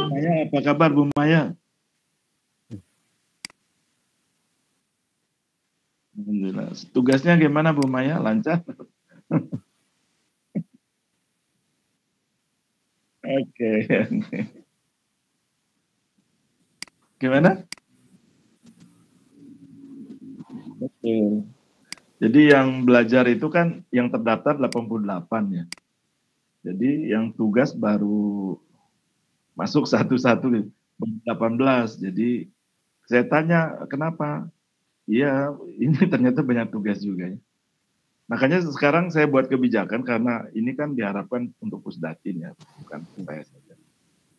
Maya, apa kabar Bu Maya? Alhamdulillah. Tugasnya gimana Bu Maya? Lancar? Oke. Gimana? Betul. Jadi yang belajar itu kan yang terdaftar 88 ya. Jadi yang tugas baru masuk satu-satu 18. Jadi saya tanya kenapa? Iya, ini ternyata banyak tugas juga ya. Makanya sekarang saya buat kebijakan karena ini kan diharapkan untuk Pusdakin ya, bukan saya saja.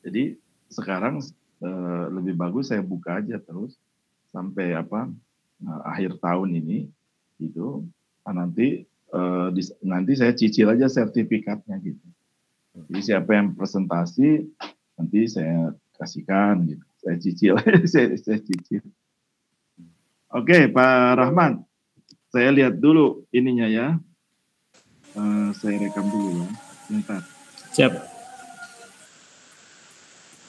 Jadi sekarang lebih bagus saya buka aja terus sampai akhir tahun ini gitu. Nanti saya cicil aja sertifikatnya gitu. Jadi siapa yang presentasi nanti saya kasihkan gitu. Saya cicil, saya cicil. Oke, Pak Rahman, saya lihat dulu ininya ya. Saya rekam dulu ya. Bentar. Siap.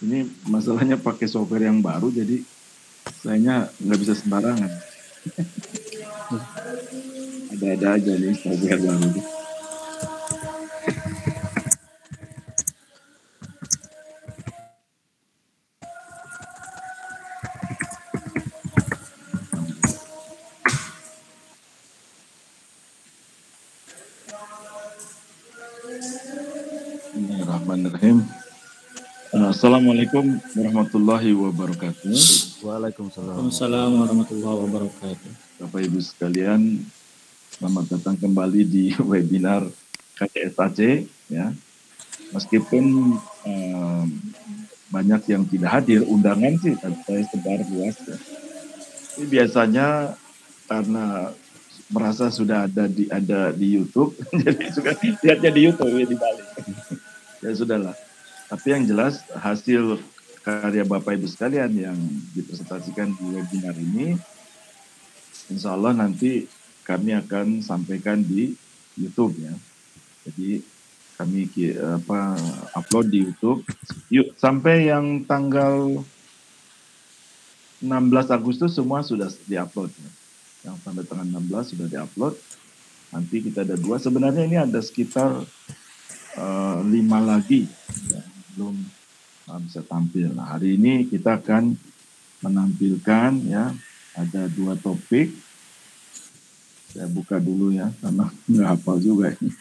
Ini masalahnya pakai software yang baru, jadi sayanya nggak bisa sembarangan. Ada-ada aja nih software baru. Bismillahirrahmanirrahim. Assalamualaikum warahmatullahi wabarakatuh. Waalaikumsalam warahmatullahi wabarakatuh. Bapak Ibu sekalian, selamat datang kembali di webinar KCSAC ya. Meskipun banyak yang tidak hadir, undangan sih saya sebar luas ya. Ini biasanya karena merasa sudah ada di YouTube, jadi suka lihatnya di YouTube ya di balik. Ya sudahlah. Tapi yang jelas hasil karya Bapak Ibu sekalian yang dipresentasikan di webinar ini, insya Allah nanti kami akan sampaikan di YouTube ya. Jadi kami upload di YouTube. Yuk, sampai yang tanggal 16 Agustus semua sudah diupload ya. Yang sampai tanggal 16 sudah diupload. Nanti kita ada 2. Sebenarnya ini ada sekitar 5 lagi ya, belum bisa tampil. Nah, hari ini kita akan menampilkan ya, ada 2 topik. Saya buka dulu ya, karena nggak hafal juga ini.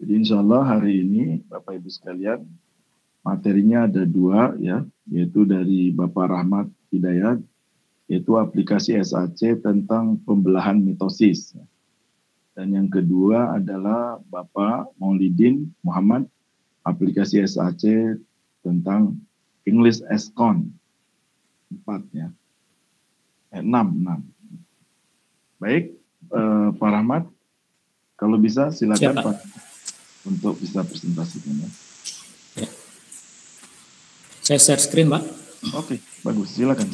Jadi insya Allah hari ini Bapak Ibu sekalian materinya ada 2 ya, yaitu dari Bapak Rahmat Hidayat, yaitu aplikasi SAC tentang pembelahan mitosis. Dan yang kedua adalah Bapak Maulidin Muhammad, aplikasi SAC tentang English Econ 4 ya. 6. Baik, Pak Rahmat, kalau bisa silakan Pak untuk bisa presentasikan ya. Saya share screen, Pak. Oke, bagus. Silakan.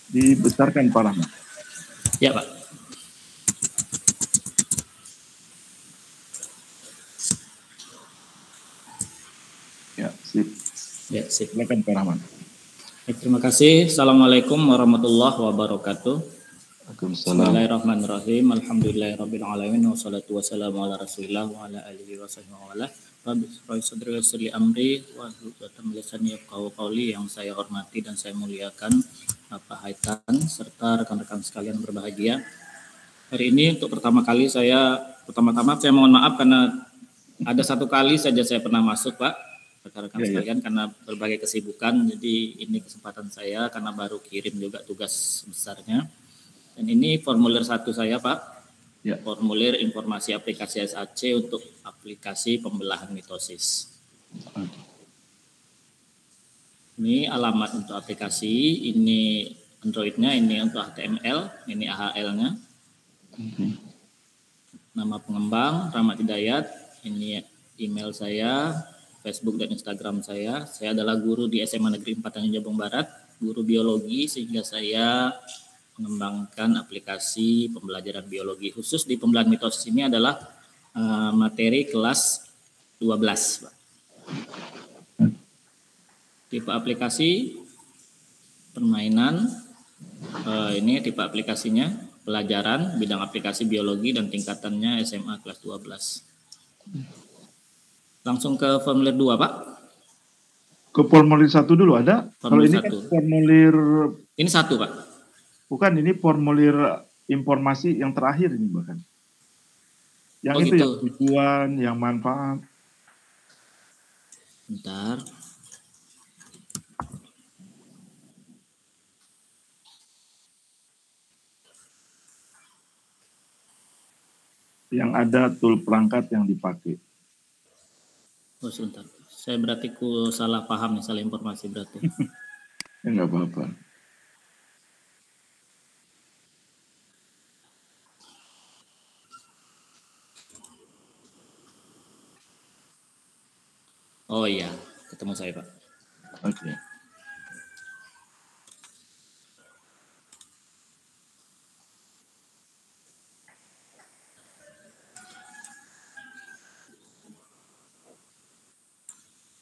Dibesarkan Pak Rahmat. Ya, Pak. Ya, sip. Ya, sip. Silakan Pak Rahmat. Terima kasih. Assalamualaikum warahmatullahi wabarakatuh. Bismillahirrahmanirrahim. Alhamdulillahirabbil alamin wassalatu wassalamu ala Rasulillah wa ala alihi wasahbihi wa ala. Rabbi sadri wa yassir li amri wa hlul 'uqdatam min lisani yafqahu qawli. Yang saya hormati dan saya muliakan Bapak Haitan serta rekan-rekan sekalian berbahagia. Hari ini untuk pertama-tama saya mohon maaf karena ada 1 kali saja saya pernah masuk, Pak. Rekan-rekan sekalian karena berbagai kesibukan, jadi ini kesempatan saya karena baru kirim juga tugas besarnya. Dan ini formulir 1 saya, Pak. Ya. Formulir informasi aplikasi SAC untuk aplikasi pembelahan mitosis. Ini alamat untuk aplikasi, ini Android-nya, ini untuk HTML, ini AHL-nya. Nama pengembang, Rahmat Hidayat, ini email saya, Facebook dan Instagram saya. Saya adalah guru di SMA Negeri 4 Tanjung Jabung Barat, guru biologi, sehingga saya mengembangkan aplikasi pembelajaran biologi. Khusus di pembelajaran mitosis ini adalah materi kelas 12, Pak. Tipe aplikasi permainan, ini tipe aplikasinya pelajaran bidang aplikasi biologi dan tingkatannya SMA kelas 12. Langsung ke formulir 2, Pak. Ke formulir 1 dulu ada? Kalau ini kan formulir... Ini 1, Pak. Bukan, ini formulir informasi yang terakhir ini bahkan. Yang itu gitu. Yang tujuan, yang manfaat. Bentar. Yang ada tool perangkat yang dipakai. Oh, sebentar. Saya berarti salah paham nih, salah informasi berarti. Ya, nggak apa-apa. Oh iya, ketemu saya, Pak. Oke.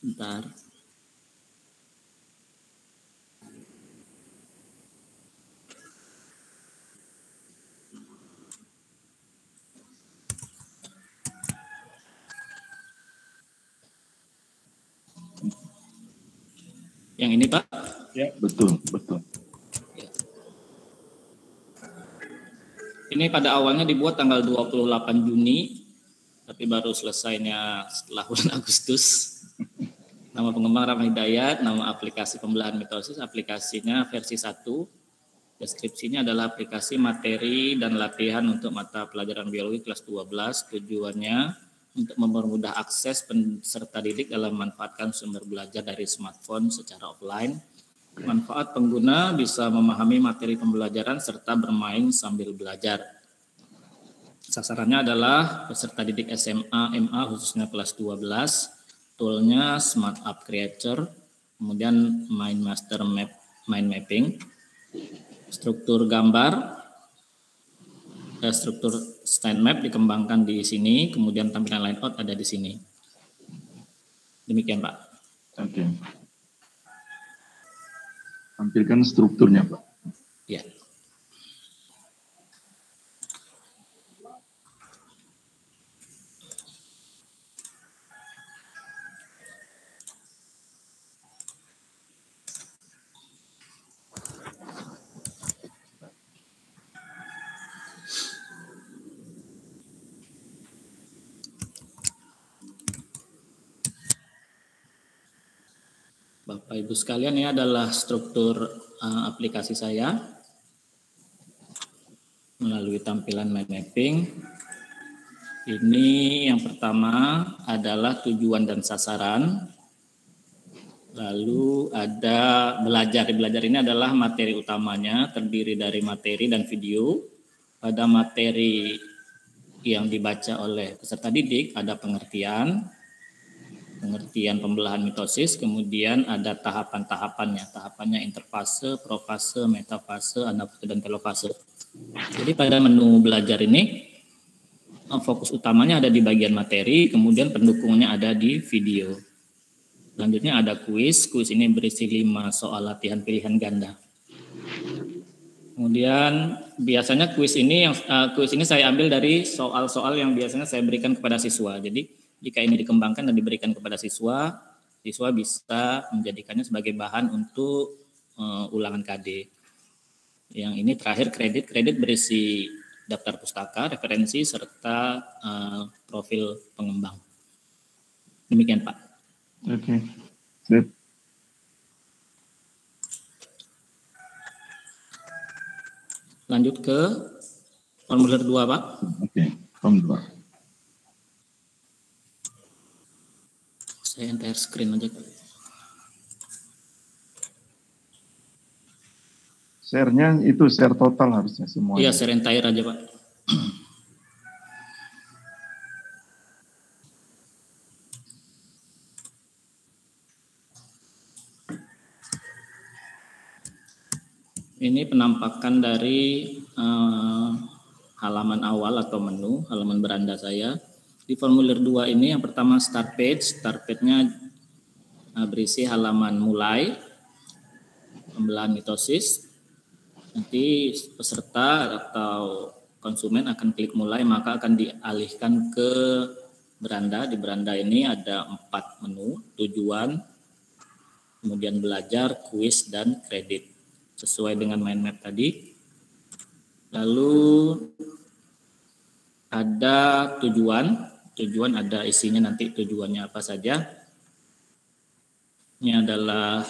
Bentar. Yang ini, Pak? Ya, betul, betul. Ya. Ini pada awalnya dibuat tanggal 28 Juni, tapi baru selesainya setelah bulan Agustus. Nama pengembang Rahmat Hidayat, nama aplikasi pembelajaran mitosis, aplikasinya versi 1. Deskripsinya adalah aplikasi materi dan latihan untuk mata pelajaran biologi kelas 12. Tujuannya untuk mempermudah akses peserta didik dalam memanfaatkan sumber belajar dari smartphone secara offline. Manfaat pengguna bisa memahami materi pembelajaran serta bermain sambil belajar. Sasarannya adalah peserta didik SMA, MA khususnya kelas 12. Toolnya Smart App Creator, kemudian Mind Master Map, Mind Mapping, struktur gambar, struktur stand map dikembangkan di sini, kemudian tampilan layout ada di sini. Demikian, Pak. Oke. Tampilkan strukturnya, Pak. Ya. Bapak Ibu sekalian, ini adalah struktur aplikasi saya melalui tampilan mind mapping. Ini yang pertama adalah tujuan dan sasaran. Lalu ada belajar. Belajar ini adalah materi utamanya, terdiri dari materi dan video. Pada materi yang dibaca oleh peserta didik ada pengertian pembelahan mitosis, kemudian ada tahapan-tahapannya. Tahapannya interfase, profase, metafase, anafase, dan telofase. Jadi pada menu belajar ini fokus utamanya ada di bagian materi, kemudian pendukungnya ada di video. Selanjutnya ada kuis. Kuis ini berisi 5 soal latihan pilihan ganda. Kemudian biasanya kuis ini saya ambil dari soal-soal yang biasanya saya berikan kepada siswa. Jadi jika ini dikembangkan dan diberikan kepada siswa, siswa bisa menjadikannya sebagai bahan untuk ulangan KD. Yang ini terakhir kredit berisi daftar pustaka, referensi, serta profil pengembang. Demikian, Pak. Oke. Sip. Lanjut ke formulir 2, Pak. Oke, formulir 2. Saya entire screen aja. Share-nya itu share total harusnya semua. Iya, share entire aja, Pak. Ini penampakan dari halaman awal atau menu, halaman beranda saya. Di formulir 2 ini yang pertama start page. Start page-nya berisi halaman mulai, pembelahan mitosis. Nanti peserta atau konsumen akan klik mulai, maka akan dialihkan ke beranda. Di beranda ini ada 4 menu, tujuan, kemudian belajar, kuis, dan kredit. Sesuai dengan mind map tadi. Lalu ada tujuan ada isinya nanti tujuannya apa saja. Ini adalah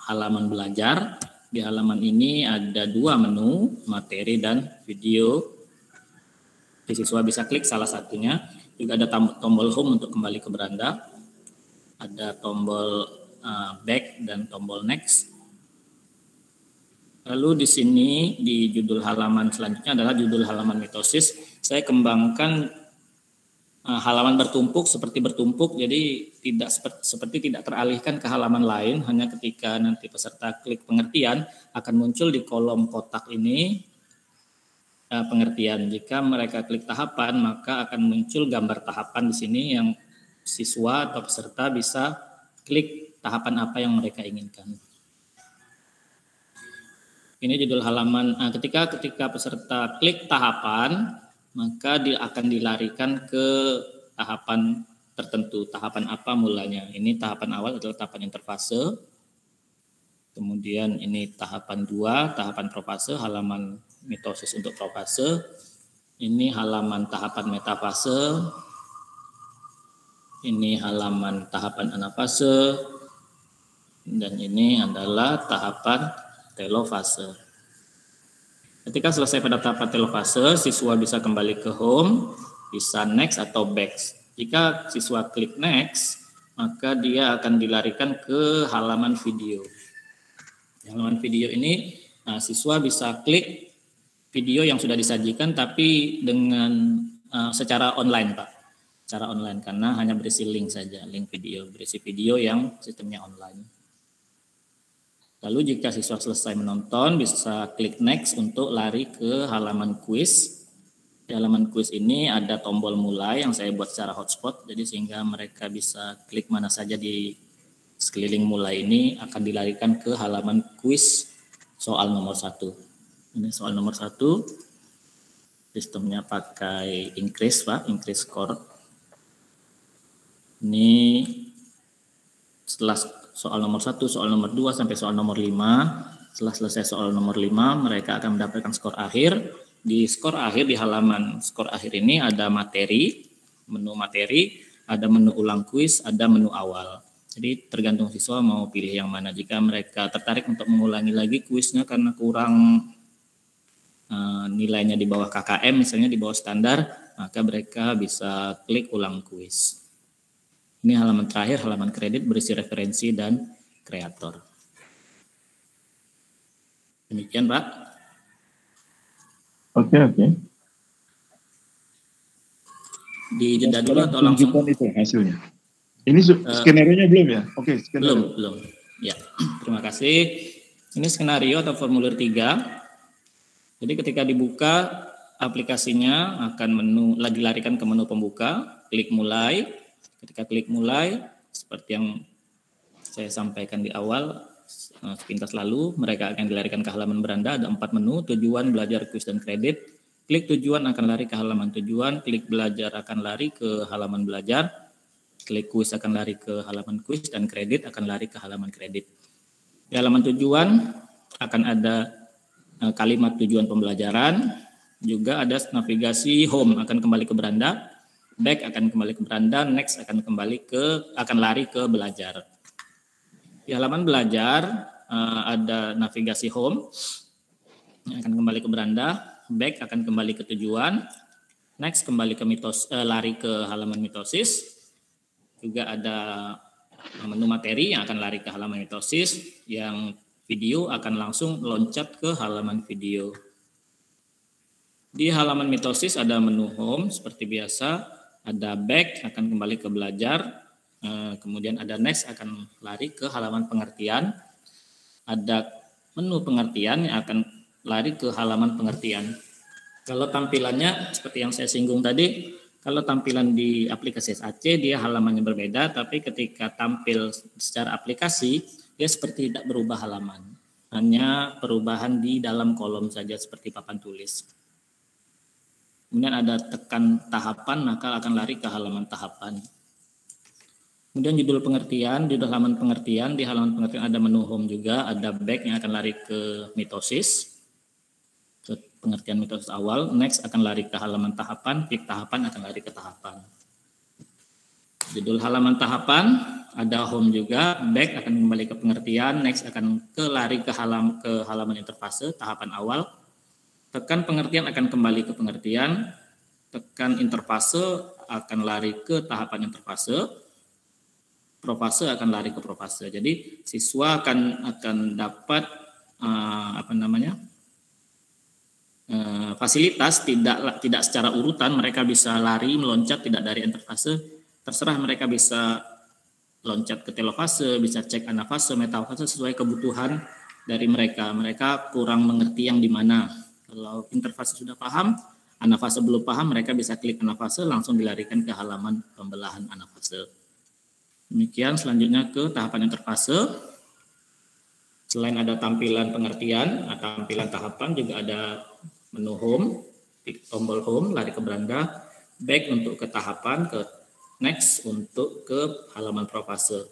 halaman belajar. Di halaman ini ada 2 menu, materi dan video. Siswa bisa klik salah satunya. Juga ada tombol home untuk kembali ke beranda. Ada tombol back dan tombol next. Lalu di sini di judul halaman selanjutnya adalah judul halaman mitosis. Saya kembangkan halaman bertumpuk seperti bertumpuk, jadi tidak seperti tidak teralihkan ke halaman lain. Hanya ketika nanti peserta klik pengertian akan muncul di kolom kotak ini pengertian. Jika mereka klik tahapan, maka akan muncul gambar tahapan di sini yang siswa atau peserta bisa klik tahapan apa yang mereka inginkan. Ini judul halaman. Ketika peserta klik tahapan, maka dia akan dilarikan ke tahapan tertentu. Tahapan apa mulanya? Ini tahapan awal adalah tahapan interfase. Kemudian ini tahapan 2, tahapan profase, halaman mitosis untuk profase. Ini halaman tahapan metafase. Ini halaman tahapan anafase. Dan ini adalah tahapan telofase. Ketika selesai pada tahapan telofase, siswa bisa kembali ke home, bisa next atau back. Jika siswa klik next, maka dia akan dilarikan ke halaman video. Di halaman video ini, siswa bisa klik video yang sudah disajikan, tapi dengan secara online, Pak. Secara online, karena hanya berisi link saja, link video, berisi video yang sistemnya online. Lalu jika siswa selesai menonton, bisa klik next untuk lari ke halaman kuis. Di halaman kuis ini ada tombol mulai yang saya buat secara hotspot, jadi sehingga mereka bisa klik mana saja di sekeliling mulai ini akan dilarikan ke halaman kuis soal nomor 1. Ini soal nomor 1, sistemnya pakai increase, Pak, increase score. Ini setelah soal nomor 1, soal nomor 2, sampai soal nomor 5. Setelah selesai soal nomor 5, mereka akan mendapatkan skor akhir. Di skor akhir, di halaman skor akhir ini ada materi, menu materi, ada menu ulang kuis, ada menu awal. Jadi tergantung siswa mau pilih yang mana. Jika mereka tertarik untuk mengulangi lagi kuisnya karena kurang nilainya di bawah KKM, misalnya di bawah standar, maka mereka bisa klik ulang kuis. Ini halaman terakhir, halaman kredit berisi referensi dan kreator. Demikian, Pak. Oke. Di jeda dulu atau langsung? Itu hasilnya. Ini skenario-nya belum ya? Oke, skenario. Belum. Ya, terima kasih. Ini skenario atau formulir 3. Jadi ketika dibuka aplikasinya akan dilarikan ke menu pembuka, klik mulai. Ketika klik mulai, seperti yang saya sampaikan di awal, sepintas lalu, mereka akan dilarikan ke halaman beranda, ada 4 menu, tujuan, belajar, kuis, dan kredit. Klik tujuan akan lari ke halaman tujuan, klik belajar akan lari ke halaman belajar, klik kuis akan lari ke halaman kuis, dan kredit akan lari ke halaman kredit. Di halaman tujuan akan ada kalimat tujuan pembelajaran, juga ada navigasi home akan kembali ke beranda, back akan kembali ke beranda, next akan lari ke belajar. Di halaman belajar ada navigasi home yang akan kembali ke beranda, back akan kembali ke tujuan, next kembali ke lari ke halaman mitosis. Juga ada menu materi yang akan lari ke halaman mitosis, yang video akan langsung loncat ke halaman video. Di halaman mitosis ada menu home seperti biasa, ada back akan kembali ke belajar, kemudian ada next akan lari ke halaman pengertian, ada menu pengertian yang akan lari ke halaman pengertian. Kalau tampilannya seperti yang saya singgung tadi, kalau tampilan di aplikasi SAC dia halamannya berbeda, tapi ketika tampil secara aplikasi dia seperti tidak berubah halaman. Hanya perubahan di dalam kolom saja seperti papan tulis. Kemudian ada tekan tahapan, maka akan lari ke halaman tahapan. Kemudian judul pengertian, di halaman pengertian, ada menu home juga, ada back yang akan lari ke mitosis. Pengertian mitosis awal, next akan lari ke halaman tahapan, klik tahapan akan lari ke tahapan. Judul halaman tahapan, ada home juga, back akan kembali ke pengertian, next akan lari ke halaman interfase, tahapan awal. Tekan pengertian akan kembali ke pengertian, tekan interfase akan lari ke tahapan interfase, profase akan lari ke profase. Jadi siswa akan dapat fasilitas tidak secara urutan, mereka bisa lari meloncat tidak dari interfase, terserah mereka bisa loncat ke telofase, bisa cek anafase, metafase sesuai kebutuhan dari mereka. Mereka kurang mengerti yang di mana. Kalau interfase sudah paham, anafase belum paham, mereka bisa klik anafase langsung dilarikan ke halaman pembelahan anafase. Demikian, selanjutnya ke tahapan interfase. Selain ada tampilan pengertian, tampilan tahapan juga ada menu home, tombol home, lari ke beranda, back untuk ke tahapan, ke next untuk ke halaman profase.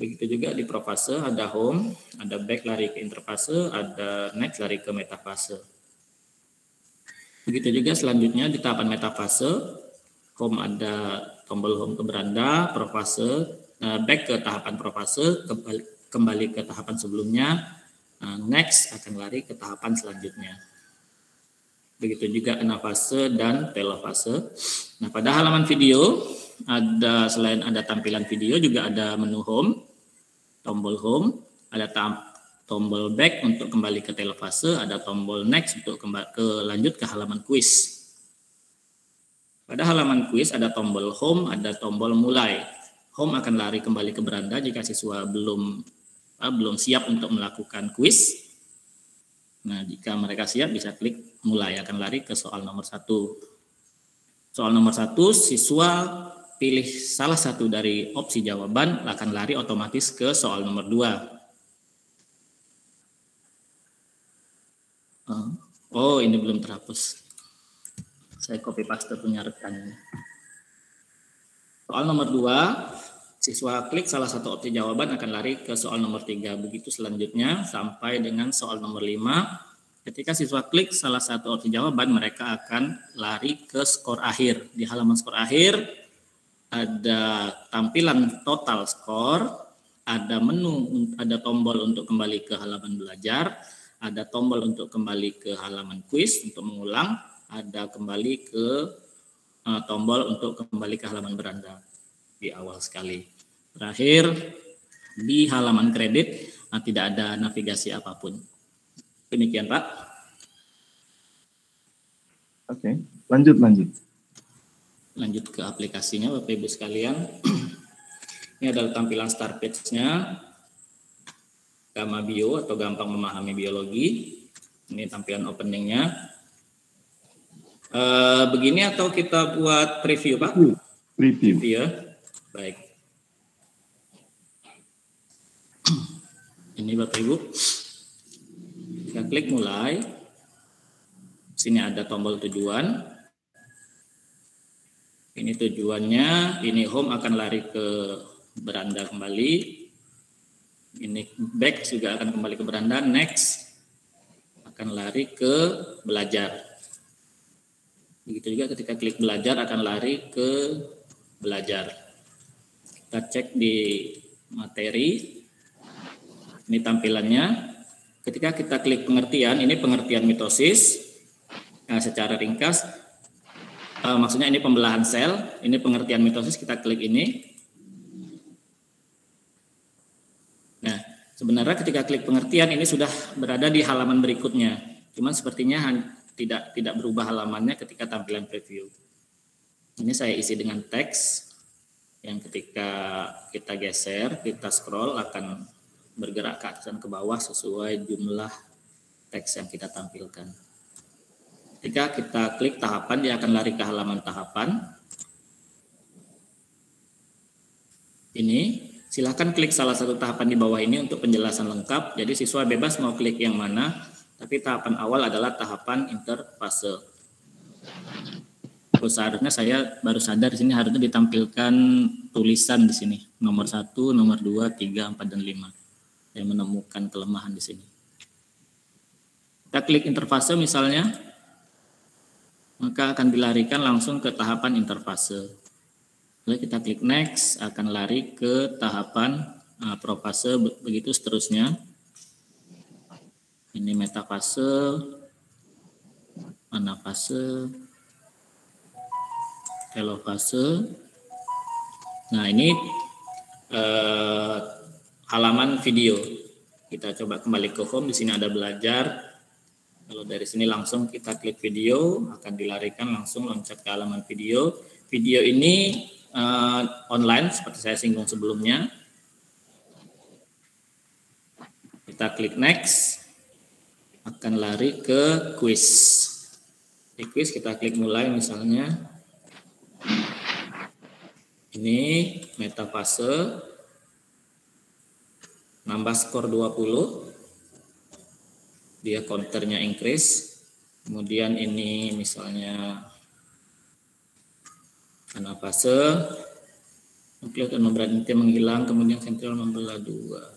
Begitu juga di profase ada home, ada back lari ke interfase, ada next lari ke metafase. Begitu juga selanjutnya di tahapan metafase, home ada tombol home ke beranda, profase, back ke tahapan profase, kembali ke tahapan sebelumnya, next akan lari ke tahapan selanjutnya. Begitu juga anafase dan telofase. Nah, pada halaman video selain ada tampilan video juga ada menu home, tombol home, ada tombol back untuk kembali ke telofase, ada tombol next untuk lanjut ke halaman kuis. Pada halaman kuis ada tombol home, ada tombol mulai. Home akan lari kembali ke beranda jika siswa belum siap untuk melakukan kuis. Nah, jika mereka siap bisa klik mulai, akan lari ke soal nomor 1. Soal nomor 1, siswa pilih salah satu dari opsi jawaban, akan lari otomatis ke soal nomor 2. Oh, ini belum terhapus. Saya copy paste punya rekannya. Soal nomor 2, siswa klik salah satu opsi jawaban akan lari ke soal nomor 3. Begitu selanjutnya sampai dengan soal nomor 5. Ketika siswa klik salah satu opsi jawaban, mereka akan lari ke skor akhir. Di halaman skor akhir ada tampilan total skor, ada menu, ada tombol untuk kembali ke halaman belajar, ada tombol untuk kembali ke halaman kuis untuk mengulang, ada kembali ke tombol untuk kembali ke halaman beranda di awal sekali. Terakhir, di halaman kredit tidak ada navigasi apapun. Demikian, Pak. Oke, lanjut. Lanjut ke aplikasinya, Bapak Ibu sekalian. Ini adalah tampilan start page-nya. Gamma Bio atau gampang memahami biologi. Ini tampilan opening-nya. Begini atau kita buat preview, Pak? Preview ya. Baik. Ini Bapak Ibu. Kita klik mulai. Sini ada tombol tujuan. Ini tujuannya, ini home akan lari ke beranda kembali. Ini back juga akan kembali ke beranda, next akan lari ke belajar. Begitu juga ketika klik belajar akan lari ke belajar. Kita cek di materi. Ini tampilannya. Ketika kita klik pengertian, ini pengertian mitosis. Nah, secara ringkas, maksudnya ini pembelahan sel, ini pengertian mitosis, kita klik ini. Nah, Sebenarnya ketika klik pengertian ini sudah berada di halaman berikutnya. Cuman sepertinya tidak berubah halamannya ketika tampilan preview. Ini saya isi dengan teks yang ketika kita geser, kita scroll akan bergerak ke atas dan ke bawah sesuai jumlah teks yang kita tampilkan. Ketika kita klik tahapan, dia akan lari ke halaman tahapan. Ini, silakan klik salah satu tahapan di bawah ini untuk penjelasan lengkap. Jadi siswa bebas mau klik yang mana, tapi tahapan awal adalah tahapan interfase. Seharusnya saya baru sadar di sini harusnya ditampilkan tulisan di sini, nomor 1, nomor 2, 3, 4, dan 5. Saya menemukan kelemahan di sini. Kita klik interfase misalnya, maka akan dilarikan langsung ke tahapan interfase. Lalu kita klik next, akan lari ke tahapan profase, begitu seterusnya. Ini metafase, anafase, telofase. Nah, ini halaman video. Kita coba kembali ke home, di sini ada belajar. Kalau dari sini langsung kita klik video, akan dilarikan langsung loncat ke halaman video. Video ini online seperti saya singgung sebelumnya. Kita klik next, akan lari ke quiz. Di quiz kita klik mulai misalnya. Ini metafase, nambah skor 20, dia counternya increase. Kemudian ini misalnya anafase, nukleus dan membran inti menghilang, kemudian sentral membelah 2.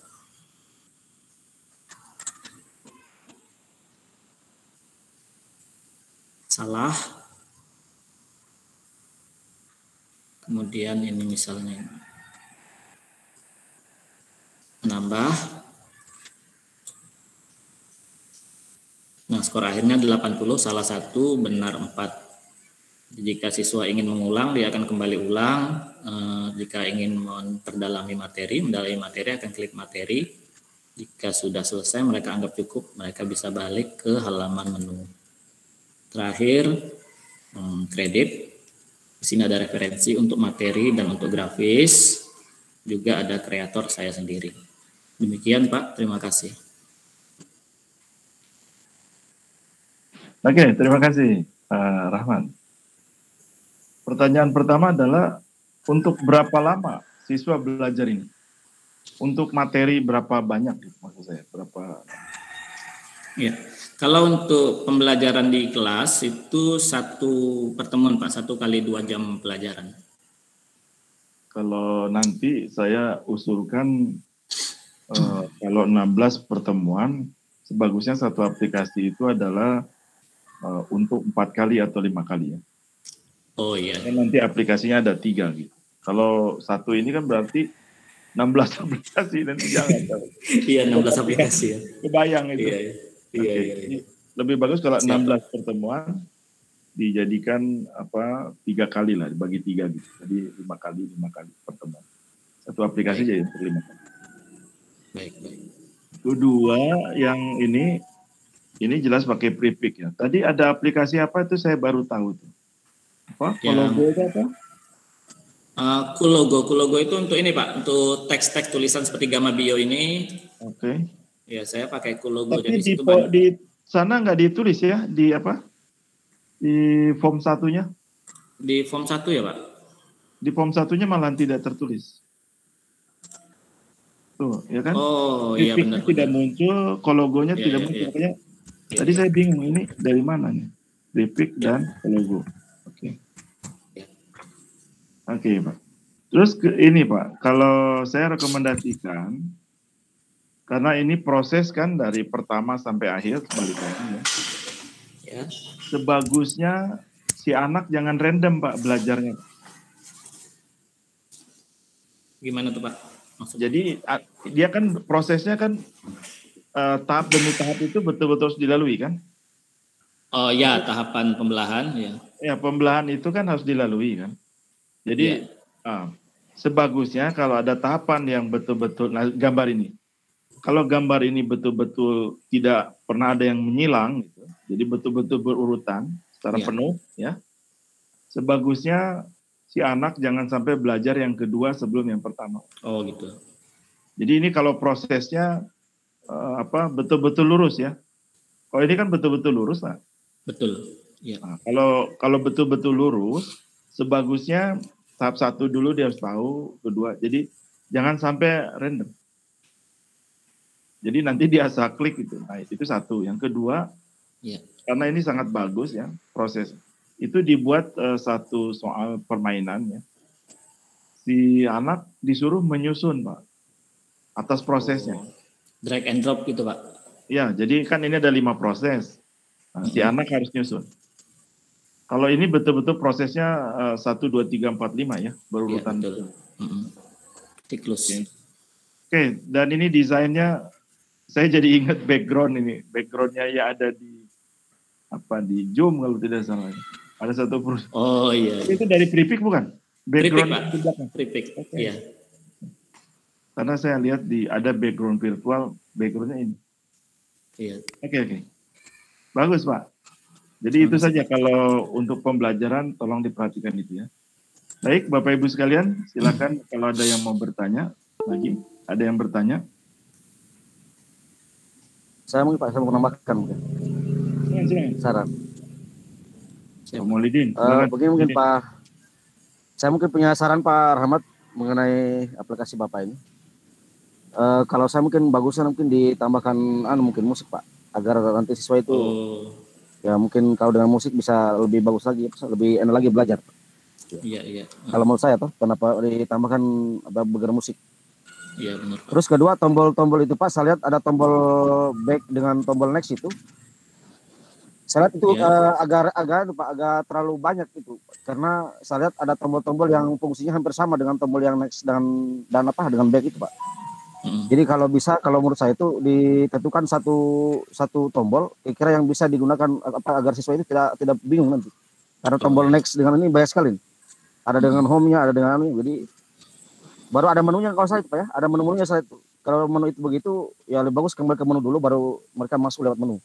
Salah. Kemudian ini misalnya nambah. Nah, skor akhirnya 80, salah 1, benar 4. Jika siswa ingin mengulang, dia akan kembali ulang. Jika ingin memperdalami materi, mendalami materi akan klik materi. Jika sudah selesai, mereka anggap cukup, mereka bisa balik ke halaman menu. Terakhir, kredit. Di sini ada referensi untuk materi dan untuk grafis. Juga ada kreator saya sendiri. Demikian Pak, terima kasih. Oke, terima kasih Rahman. Pertanyaan pertama adalah untuk berapa lama siswa belajar ini? Untuk materi berapa banyak maksud saya? Berapa? Ya, kalau untuk pembelajaran di kelas itu 1 pertemuan Pak, 1 kali 2 jam pelajaran. Kalau nanti saya usulkan kalau 16 pertemuan, sebagusnya satu aplikasi itu adalah untuk 4 kali atau 5 kali ya. Oh iya. Dan nanti aplikasinya ada 3 gitu. Kalau satu ini kan berarti 16 aplikasi dan jangan. Iya, 16 aplikasi ya. Kebayang itu. Iya. Iya. Lebih bagus kalau 16 pertemuan dijadikan 3 kali lah, dibagi 3 gitu. Jadi 5 kali pertemuan. Satu aplikasi jadi 5 kali. Baik. Kedua yang ini jelas pakai Prepick ya. Tadi ada aplikasi apa itu saya baru tahu tuh. Apa? Kulogo itu apa? Kulogo itu untuk ini Pak, untuk teks-teks tulisan seperti Gamma Bio ini. Oke. Ya, saya pakai Kulogo. Tapi di sana nggak ditulis ya, di apa? Di form 1-nya? Di form 1 ya Pak? Di form 1-nya malah tidak tertulis. Tuh, ya kan? Oh iya benar. Tidak muncul, logonya tidak muncul. Makanya tadi saya bingung ini dari mana nih? Prepick dan logo. Oke. Oke, Pak. Terus ini Pak, kalau saya rekomendasikan, karena ini proses kan dari pertama sampai akhir kebalikannya ya. Sebagusnya si anak jangan random Pak belajarnya. Gimana tuh Pak? Maksudnya? Jadi dia kan prosesnya kan tahap demi tahap itu betul-betul harus dilalui kan? Oh ya, tahapan pembelahan ya. Ya, pembelahan itu kan harus dilalui kan. Jadi sebagusnya kalau ada tahapan yang betul-betul, nah gambar ini. kalau gambar ini betul-betul tidak pernah ada yang menyilang, gitu, jadi betul-betul berurutan secara penuh, ya, sebagusnya si anak jangan sampai belajar yang kedua sebelum yang pertama. Oh gitu. Jadi ini kalau prosesnya betul-betul lurus ya. Kalau ini kan betul-betul lurus lah. Betul. Ya. Nah, kalau betul-betul lurus, sebagusnya tahap 1 dulu dia harus tahu, kedua. Jadi jangan sampai random. Jadi nanti dia asal klik itu. Nah, itu satu. Yang kedua, karena ini sangat bagus ya proses. Itu dibuat satu soal permainan ya. Si anak disuruh menyusun, Pak, atas prosesnya. Drag and drop gitu, Pak. Ya, jadi kan ini ada 5 proses. Nah, si anak harus nyusun. Kalau ini betul-betul prosesnya 1, 2, 3, 4, 5 ya, berurutan. Ya, betul. Siklus. Oke, dan ini desainnya saya jadi ingat background ini. Backgroundnya ya ada di Zoom kalau tidak salah. Ada satu perusahaan. Oh iya. Itu dari Pripik bukan? Background di belakang. Pripik. Iya. Karena saya lihat ada background virtual, backgroundnya ini. Iya. Oke. Bagus, Pak. Jadi itu saja kalau untuk pembelajaran, tolong diperhatikan itu ya. Baik, Bapak Ibu sekalian, silakan kalau ada yang mau bertanya lagi. Ada yang bertanya? Saya mau menambahkan mungkin. Saran. Pak Maulidin. Begini mungkin Pak, saya mungkin punya saran Pak Rahmat mengenai aplikasi Bapak ini. Kalau saya mungkin bagusnya mungkin ditambahkan mungkin musik Pak, agar nanti siswa itu ya mungkin kalau dengan musik bisa lebih bagus lagi, lebih enak lagi belajar. Iya. Kalau menurut saya kenapa ditambahkan bagian musik? Iya benar. Terus kedua tombol-tombol itu Pak, saya lihat ada tombol back dengan tombol next itu. Saya lihat itu agak terlalu banyak itu, karena saya lihat ada tombol-tombol yang fungsinya hampir sama dengan tombol yang next dan back itu Pak. Jadi kalau bisa, kalau menurut saya itu ditentukan satu tombol kira-kira yang bisa digunakan agar siswa ini tidak bingung nanti. Karena tombol next dengan ini banyak sekali. Ada dengan home-nya, ada dengan jadi baru ada menunya kalau saya itu Pak ya. Ada menu-menunya saya itu. Kalau menu itu begitu ya lebih bagus kembali ke menu dulu baru mereka masuk lewat menu.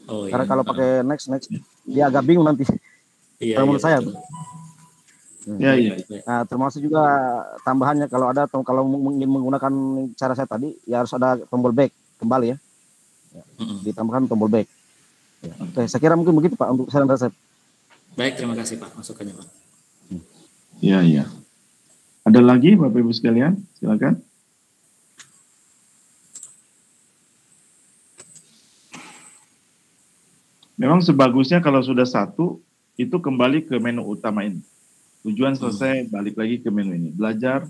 Karena kalau pakai next dia agak bingung nanti. Kalau menurut saya. Iya. Nah, termasuk juga tambahannya kalau ingin menggunakan cara saya tadi ya harus ada tombol back kembali ya. Ditambahkan tombol back. Ya. Oke, saya kira mungkin begitu Pak untuk saran saya. Baik, terima kasih Pak masukannya Pak. Iya. Ada lagi Bapak Ibu sekalian? Silakan. Memang sebagusnya kalau sudah satu itu kembali ke menu utama ini. Tujuan selesai, balik lagi ke menu ini. Belajar,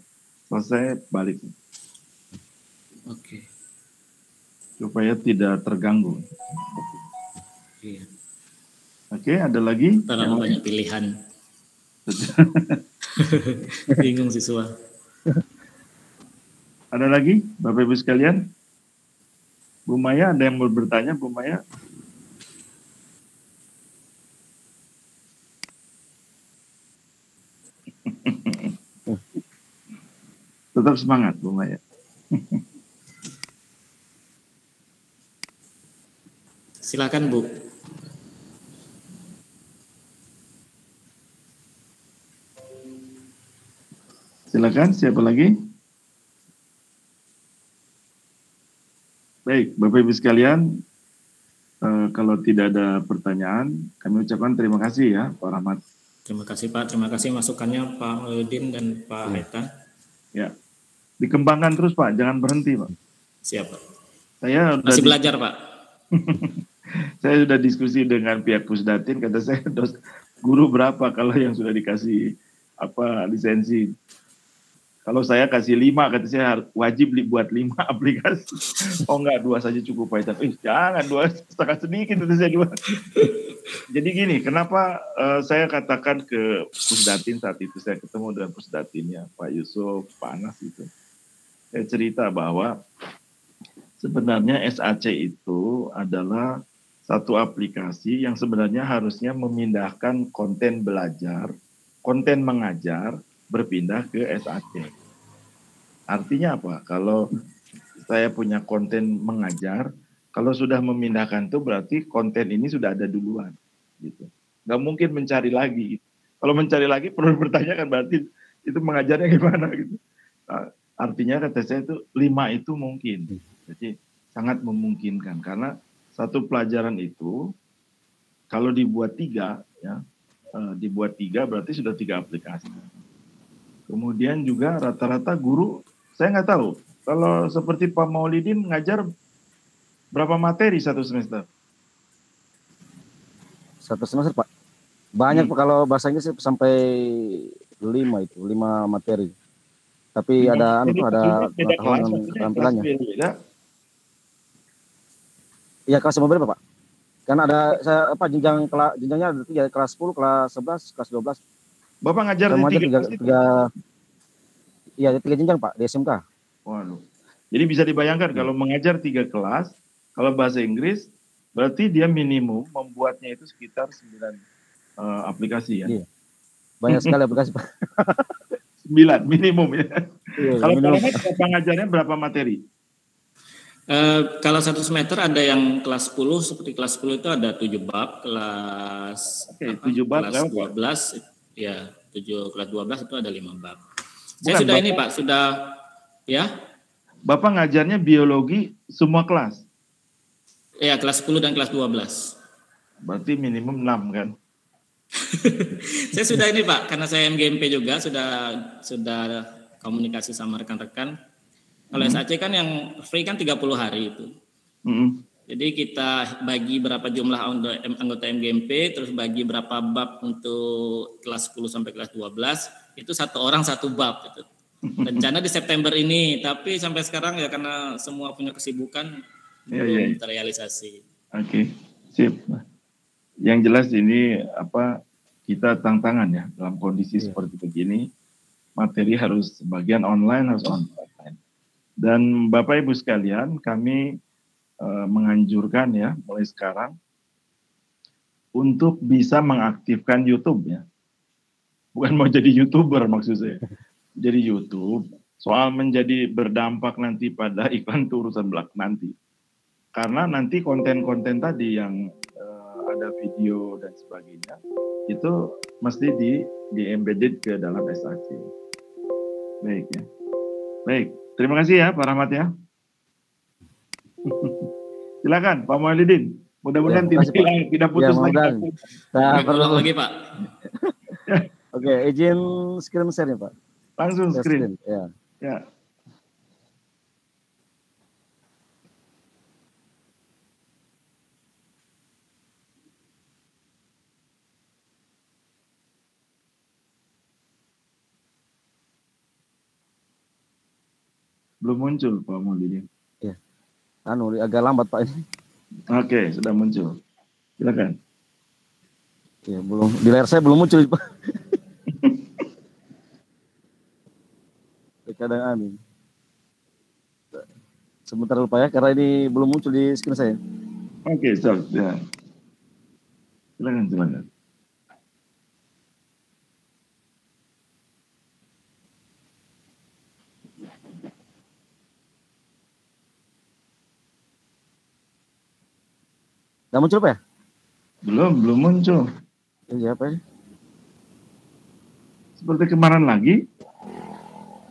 selesai, balik. Oke. Supaya tidak terganggu. Iya. Oke, ada lagi? Terlalu banyak pilihan. Bingung siswa. Ada lagi, Bapak Ibu sekalian? Bu Maya, ada yang mau bertanya, Bu Maya? Tetap semangat, Bu Maya. Silakan, Bu. Silakan, siapa lagi? Baik, Bapak Ibu sekalian, kalau tidak ada pertanyaan, kami ucapkan terima kasih ya, Pak Rahmat. Terima kasih Pak, terima kasih masukannya Pak Maulidin dan Pak Haita. Ya, dikembangkan terus Pak, jangan berhenti Pak. Siap Pak. Saya masih belajar Pak. Saya sudah diskusi dengan pihak Pusdatin, kata saya guru berapa kalau yang sudah dikasih lisensi. Kalau saya kasih 5, kata saya wajib buat 5 aplikasi. Oh enggak, 2 saja cukup Pak. Jangan 2, setengah sedikit kata saya 2. Jadi gini, kenapa saya katakan ke Pusdatin saat itu, saya ketemu dengan Pusdatinnya, Pak Yusuf, Pak Anas itu. Saya cerita bahwa sebenarnya SAC itu adalah satu aplikasi yang sebenarnya harusnya memindahkan konten belajar, konten mengajar, berpindah ke SAC. Artinya apa? Kalau saya punya konten mengajar, kalau sudah memindahkan itu berarti konten ini sudah ada duluan, gitu. Nggak mungkin mencari lagi. Kalau mencari lagi perlu bertanyakan berarti itu mengajarnya gimana gitu. Nah, artinya kata saya itu 5 itu mungkin. Jadi sangat memungkinkan karena satu pelajaran itu kalau dibuat 3 ya, dibuat 3 berarti sudah 3 aplikasi. Kemudian juga rata-rata guru, saya nggak tahu kalau seperti Pak Maulidin ngajar berapa materi satu semester? Satu semester Pak. Banyak Pak, kalau bahasa Inggris sampai 5 itu, 5 materi. Tapi ada pengetahuan dan keterampilannya. Iya, kelas berapa Pak? Karena ada jenjangnya ada 3, kelas 10, kelas 11, kelas 12. Bapak ngajar di 3 Iya, 3 jenjang Pak di SMK. Waduh. Jadi bisa dibayangkan kalau mengajar 3 kelas, kalau bahasa Inggris berarti dia minimum membuatnya itu sekitar 9 aplikasi ya. Iya. Banyak sekali aplikasi Pak. 9 minimum ya. Iya, kalau Bapak ngajarnya berapa materi? Kalau satu semester ada yang kelas 10, seperti kelas 10 itu ada 7 bab, kelas 7 bab, kelas 12 ya, 7 kelas 12 itu ada 5 bab. Saya Bukan, sudah Bapak, ini Pak, sudah ya. Bapak ngajarnya biologi semua kelas? Ya, kelas 10 dan kelas 12. Berarti minimum 6 kan? Saya sudah ini Pak, karena saya MGMP juga sudah komunikasi sama rekan-rekan. Kalau SAC kan yang free kan 30 hari itu. Jadi kita bagi berapa jumlah anggota MGMP, terus bagi berapa bab untuk kelas 10 sampai kelas 12, itu 1 orang 1 bab gitu. Rencana di September ini, tapi sampai sekarang ya karena semua punya kesibukan belum terrealisasi. Oke, sip. Yang jelas ini kita tantangan ya dalam kondisi seperti begini, materi harus sebagian online, harus online. Dan Bapak Ibu sekalian, kami menganjurkan ya mulai sekarang untuk bisa mengaktifkan YouTube ya. Bukan mau jadi YouTuber maksud saya. Jadi YouTube, soal menjadi berdampak nanti pada iklan itu urusan belakang nanti. Karena nanti konten-konten tadi yang ada video dan sebagainya itu mesti di embedded ke dalam SAC. Baik ya. Baik, terima kasih ya Pak Rahmat ya. Silakan Pak Maulidin. Mudah-mudahan tidak putus lagi. Nah, perlu lagi Pak. Oke, izin screen share ya Pak. Langsung screen. Ya. Belum muncul Pak Maulidin. Ya. Agak lambat Pak ini. Oke, sudah muncul. Silakan. Ya, belum. Di layar saya belum muncul Pak. Kadang amin. Sebentar lupa ya, karena ini belum muncul di screen saya. Oke, siap. Ya. Silakan. Nggak muncul Pak ya? Belum muncul. Iya apa ya? Seperti kemarin lagi.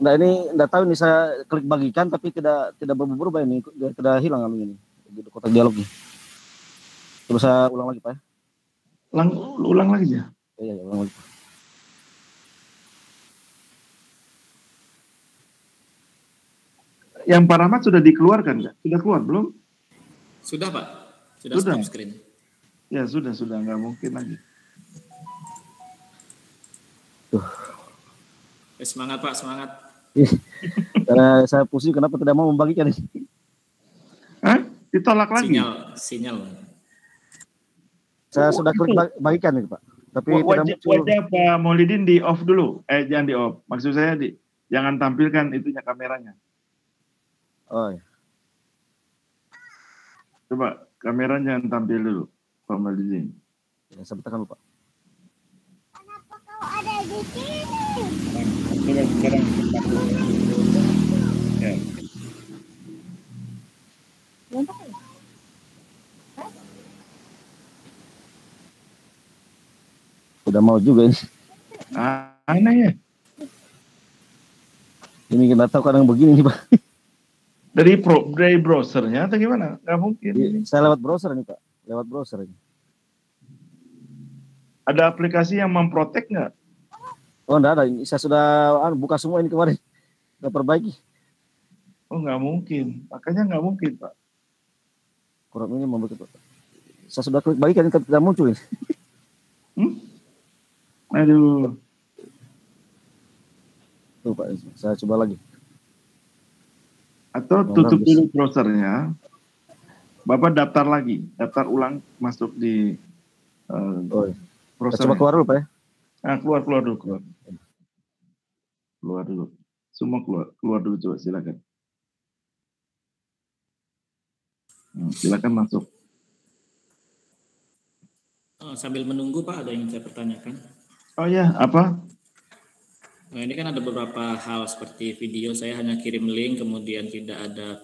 Nah ini enggak tahu nih, saya klik bagikan tapi tidak berubah ini, tidak hilang ini di kotak dialognya. Terus saya ulang lagi Pak ya? Ulang lagi ya? Iya, ulang lagi. Yang Pak Rahmat sudah dikeluarkan nggak? Sudah keluar belum? Sudah Pak, sudah stop screen. Ya sudah nggak mungkin lagi. Semangat Pak, semangat. Karena saya pusing kenapa tidak mau membagikan ini. Ditolak lagi? Sinyal. Saya sudah klik bagikan nih Pak. Tapi wajah Pak Maulidin di off dulu. Jangan di off. Maksud saya jangan tampilkan itunya kameranya. Oh ya. Coba kameranya jangan tampil dulu Pak Maulidin. Ya, saya tekan lupa. Kenapa kau ada di sini? Coba sekarang. Ya. Tidak mau juga ini. Aneh ya. Ini kita tahu kadang begini nih Pak. Dari browsernya atau gimana? Nggak mungkin. Saya lewat browser nih Pak. Lewat browser ini. Ada aplikasi yang memprotek nggak? Oh enggak ada. Saya sudah buka semua ini kemarin. Sudah perbaiki. Oh nggak mungkin. Makanya nggak mungkin Pak. Kurang ini membuka. Saya sudah klik balik kan tidak muncul ini. Aduh. Tuh Pak, saya coba lagi. Atau tutup dulu browsernya. Bapak daftar lagi, daftar ulang masuk di browser. Coba keluar dulu Pak ya. Nah, keluar dulu. Keluar dulu. Semua keluar dulu coba silakan. Silakan masuk. Sambil menunggu Pak, ada yang saya pertanyakan. Oh ya, apa? Nah, ini kan ada beberapa hal seperti video saya hanya kirim link, kemudian tidak ada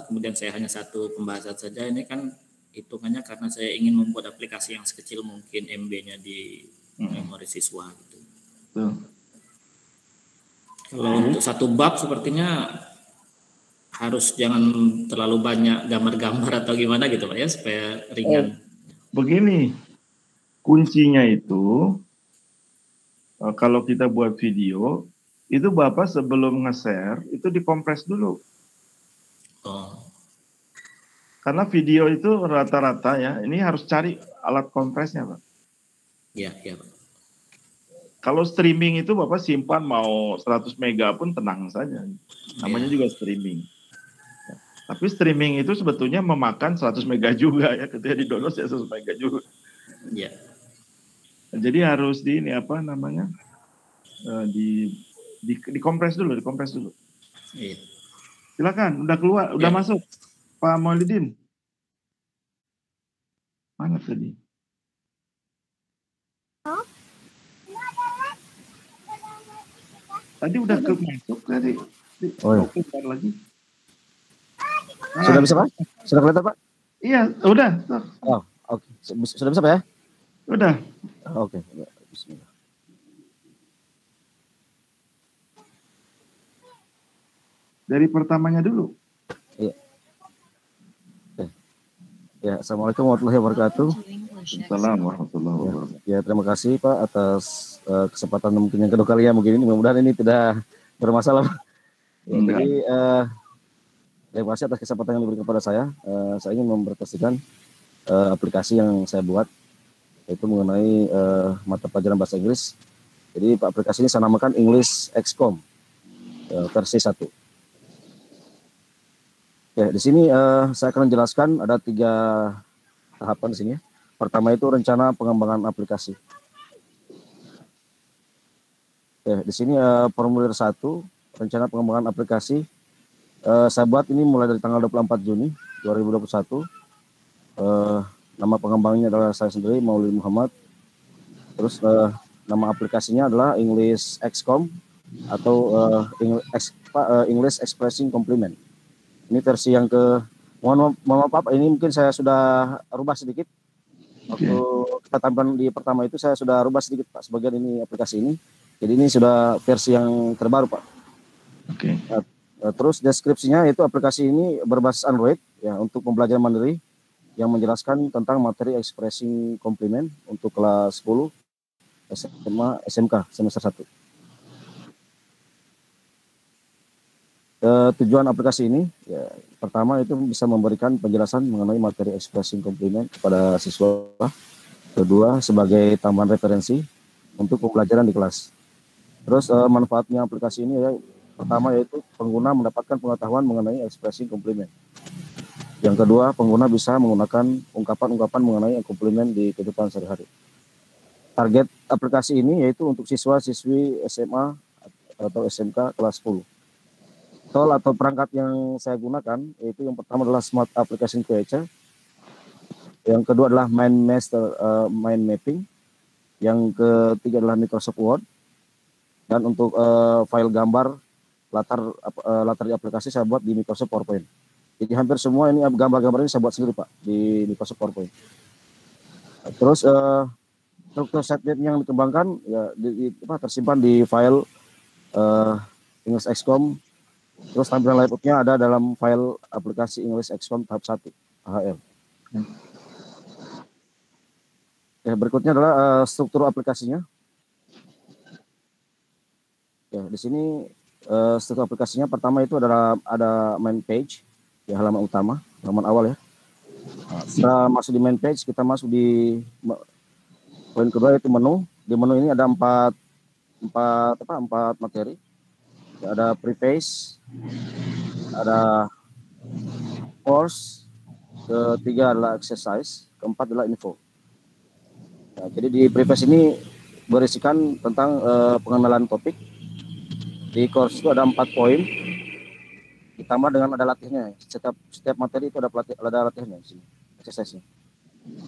kemudian saya hanya satu pembahasan saja. Ini kan hitungannya karena saya ingin membuat aplikasi yang sekecil mungkin MB-nya di memori siswa gitu. Kalau untuk satu bab sepertinya harus jangan terlalu banyak gambar-gambar atau gimana gitu Pak ya, supaya ringan. Begini, kuncinya itu kalau kita buat video, itu Bapak sebelum nge-share, itu dikompres dulu. Oh. Karena video itu rata-rata ya, ini harus cari alat kompresnya Pak. Iya Pak. Kalau streaming itu Bapak simpan mau 100 mega pun tenang saja. Namanya juga streaming. Tapi streaming itu sebetulnya memakan 100 mega juga ya, ketika di-download ya 100 mega juga. Iya. Jadi harus dikompres dulu. Iya. Silakan, udah keluar, udah masuk, Pak Maulidin. Mana tadi? Tadi udah masuk tadi. Keluar lagi. Sudah bisa Pak? Sudah kelihatan Pak? Iya, udah. Oh, oke. Sudah bisa Pak ya? Udah. Oke. Bismillah. Dari pertamanya dulu. Iya. Ya, Assalamualaikum warahmatullahi wabarakatuh. Assalamualaikum warahmatullahi wabarakatuh. Ya, terima kasih Pak atas kesempatan mungkin yang kedua kali ya mungkin ini. Mudah-mudahan ini tidak bermasalah. Jadi terima kasih atas kesempatan yang diberikan kepada saya. Saya ingin mempresentasikan aplikasi yang saya buat, yaitu mengenai mata pelajaran bahasa Inggris. Jadi aplikasi ini saya namakan English XCOM versi 1. Oke, di sini saya akan menjelaskan ada 3 tahapan di sini. Pertama itu rencana pengembangan aplikasi. Oke, di sini formulir 1, rencana pengembangan aplikasi. Saya buat ini mulai dari tanggal 24 Juni 2021. Nama pengembangnya adalah saya sendiri, Maulid Muhammad. Terus nama aplikasinya adalah English XCOM atau English Expressing Complement. Ini versi yang mohon maaf, ini mungkin saya sudah rubah sedikit. Waktu kita tampilkan di pertama itu saya sudah rubah sedikit Pak, sebagian ini aplikasi ini. Jadi ini sudah versi yang terbaru Pak. Oke. Terus deskripsinya yaitu aplikasi ini berbasis Android ya untuk pembelajaran mandiri yang menjelaskan tentang materi expressing complement untuk kelas 10 SMA SMK semester 1. Tujuan aplikasi ini ya, pertama itu bisa memberikan penjelasan mengenai materi expressing complement kepada siswa. Kedua, sebagai tambahan referensi untuk pembelajaran di kelas. Terus manfaatnya aplikasi ini ya, pertama yaitu pengguna mendapatkan pengetahuan mengenai expressing complement. Yang kedua, pengguna bisa menggunakan ungkapan-ungkapan mengenai complement di kehidupan sehari-hari. Target aplikasi ini yaitu untuk siswa-siswi SMA atau SMK kelas 10. Tool atau perangkat yang saya gunakan yaitu yang pertama adalah Smart Application Creator, yang kedua adalah Mind Mapping, yang ketiga adalah Microsoft Word, dan untuk file gambar latar di aplikasi saya buat di Microsoft PowerPoint. Jadi hampir semua ini gambar-gambar ini saya buat sendiri Pak di Microsoft PowerPoint. Terus struktur setmap yang dikembangkan ya tersimpan di file English XCOM. Terus tampilan layoutnya ada dalam file aplikasi English XCOM tahap 1 AHL. Ya, berikutnya adalah struktur aplikasinya. Ya, di sini struktur aplikasinya pertama itu adalah ada main page, ya halaman utama, halaman awal ya. Nah, setelah masuk di main page, kita masuk di poin kedua yaitu menu. Di menu ini ada empat materi. Ya, ada preface, ada course, ketiga adalah exercise, keempat adalah info. Nah, jadi di preface ini berisikan tentang pengenalan topik. Di course itu ada 4 poin, ditambah dengan ada latihannya. Setiap materi itu ada latihannya di sini, exercise-nya.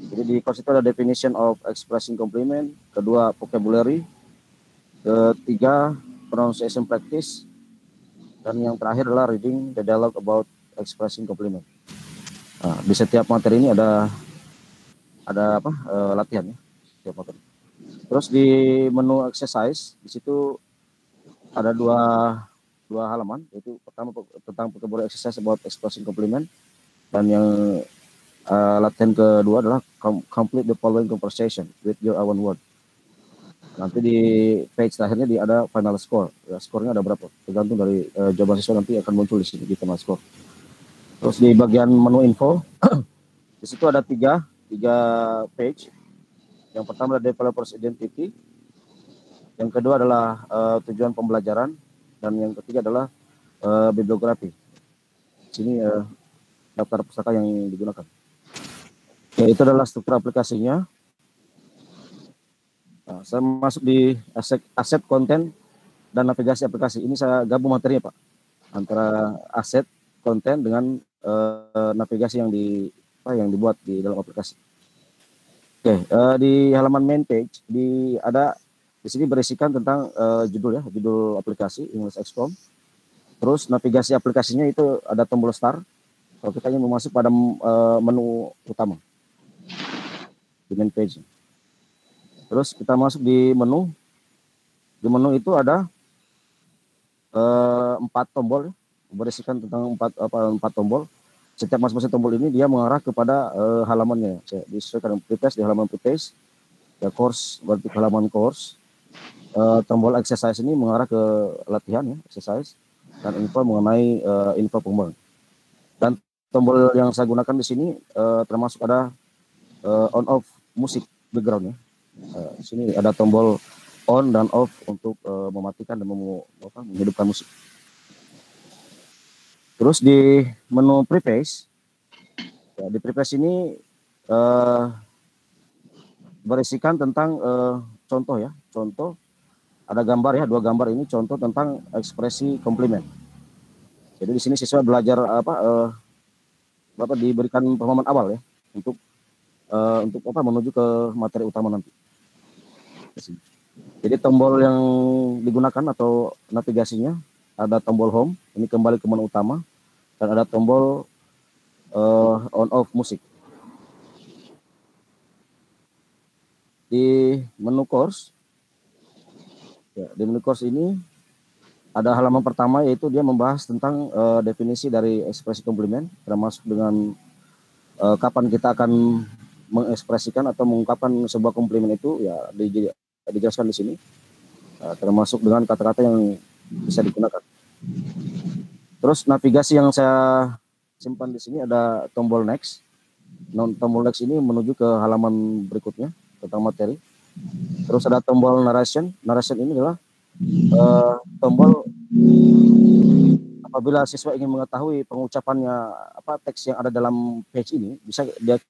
Jadi di course itu ada definition of expressing compliment, kedua vocabulary, ketiga pronunciation practice, dan yang terakhir adalah reading the dialogue about expressing compliment. Nah, di setiap materi ini ada latihannya setiap materi. Terus di menu exercise di situ ada dua halaman, yaitu pertama tentang vocabulary exercise about expressing compliment, dan yang latihan kedua adalah complete the following conversation with your own word. Nanti di page terakhirnya ada final score. Ya, skornya ada berapa? Tergantung dari jawaban siswa, nanti akan muncul di sini di final score. Terus di bagian menu info di situ ada tiga page. Yang pertama adalah developers identity, yang kedua adalah tujuan pembelajaran, dan yang ketiga adalah bibliografi. Sini daftar pustaka yang digunakan. Ya, itu adalah struktur aplikasinya. Nah, saya masuk di aset konten dan navigasi aplikasi. Ini saya gabung materinya, Pak, antara aset konten dengan navigasi yang dibuat di dalam aplikasi. Oke, di halaman main page di sini berisikan tentang judul aplikasi English XCOM. Terus navigasi aplikasinya itu ada tombol start kalau kita ingin masuk pada menu utama di main page. Terus kita masuk di menu. Di menu itu ada 4 tombol, berisikan tentang 4 tombol. Setiap masing-masing tombol ini dia mengarah kepada halamannya. Disesuaikan dengan preface di halaman preface, ya course berarti halaman course. Tombol exercise ini mengarah ke latihan ya, exercise, dan info mengenai info pengembangan. Dan tombol yang saya gunakan di sini termasuk ada on off musik background ya. Di sini ada tombol on dan off untuk mematikan dan menghidupkan musik. Terus di menu preface, ya, di preface ini berisikan tentang contoh ya, contoh ada gambar ya, 2 gambar ini contoh tentang ekspresi komplimen. Jadi di sini siswa belajar diberikan pemahaman awal ya untuk menuju ke materi utama nanti. Jadi tombol yang digunakan atau navigasinya ada tombol home, ini kembali ke menu utama, dan ada tombol on off musik. Di menu course, ya, di menu course ini ada halaman pertama, yaitu dia membahas tentang definisi dari ekspresi komplimen, termasuk dengan kapan kita akan mengekspresikan atau mengungkapkan sebuah komplimen itu, ya dijelaskan di sini, termasuk dengan kata-kata yang bisa digunakan. Terus navigasi yang saya simpan di sini ada tombol next. Tombol next ini menuju ke halaman berikutnya tentang materi. Terus ada tombol narration. Narration ini adalah tombol apabila siswa ingin mengetahui pengucapannya teks yang ada dalam page ini, bisa dia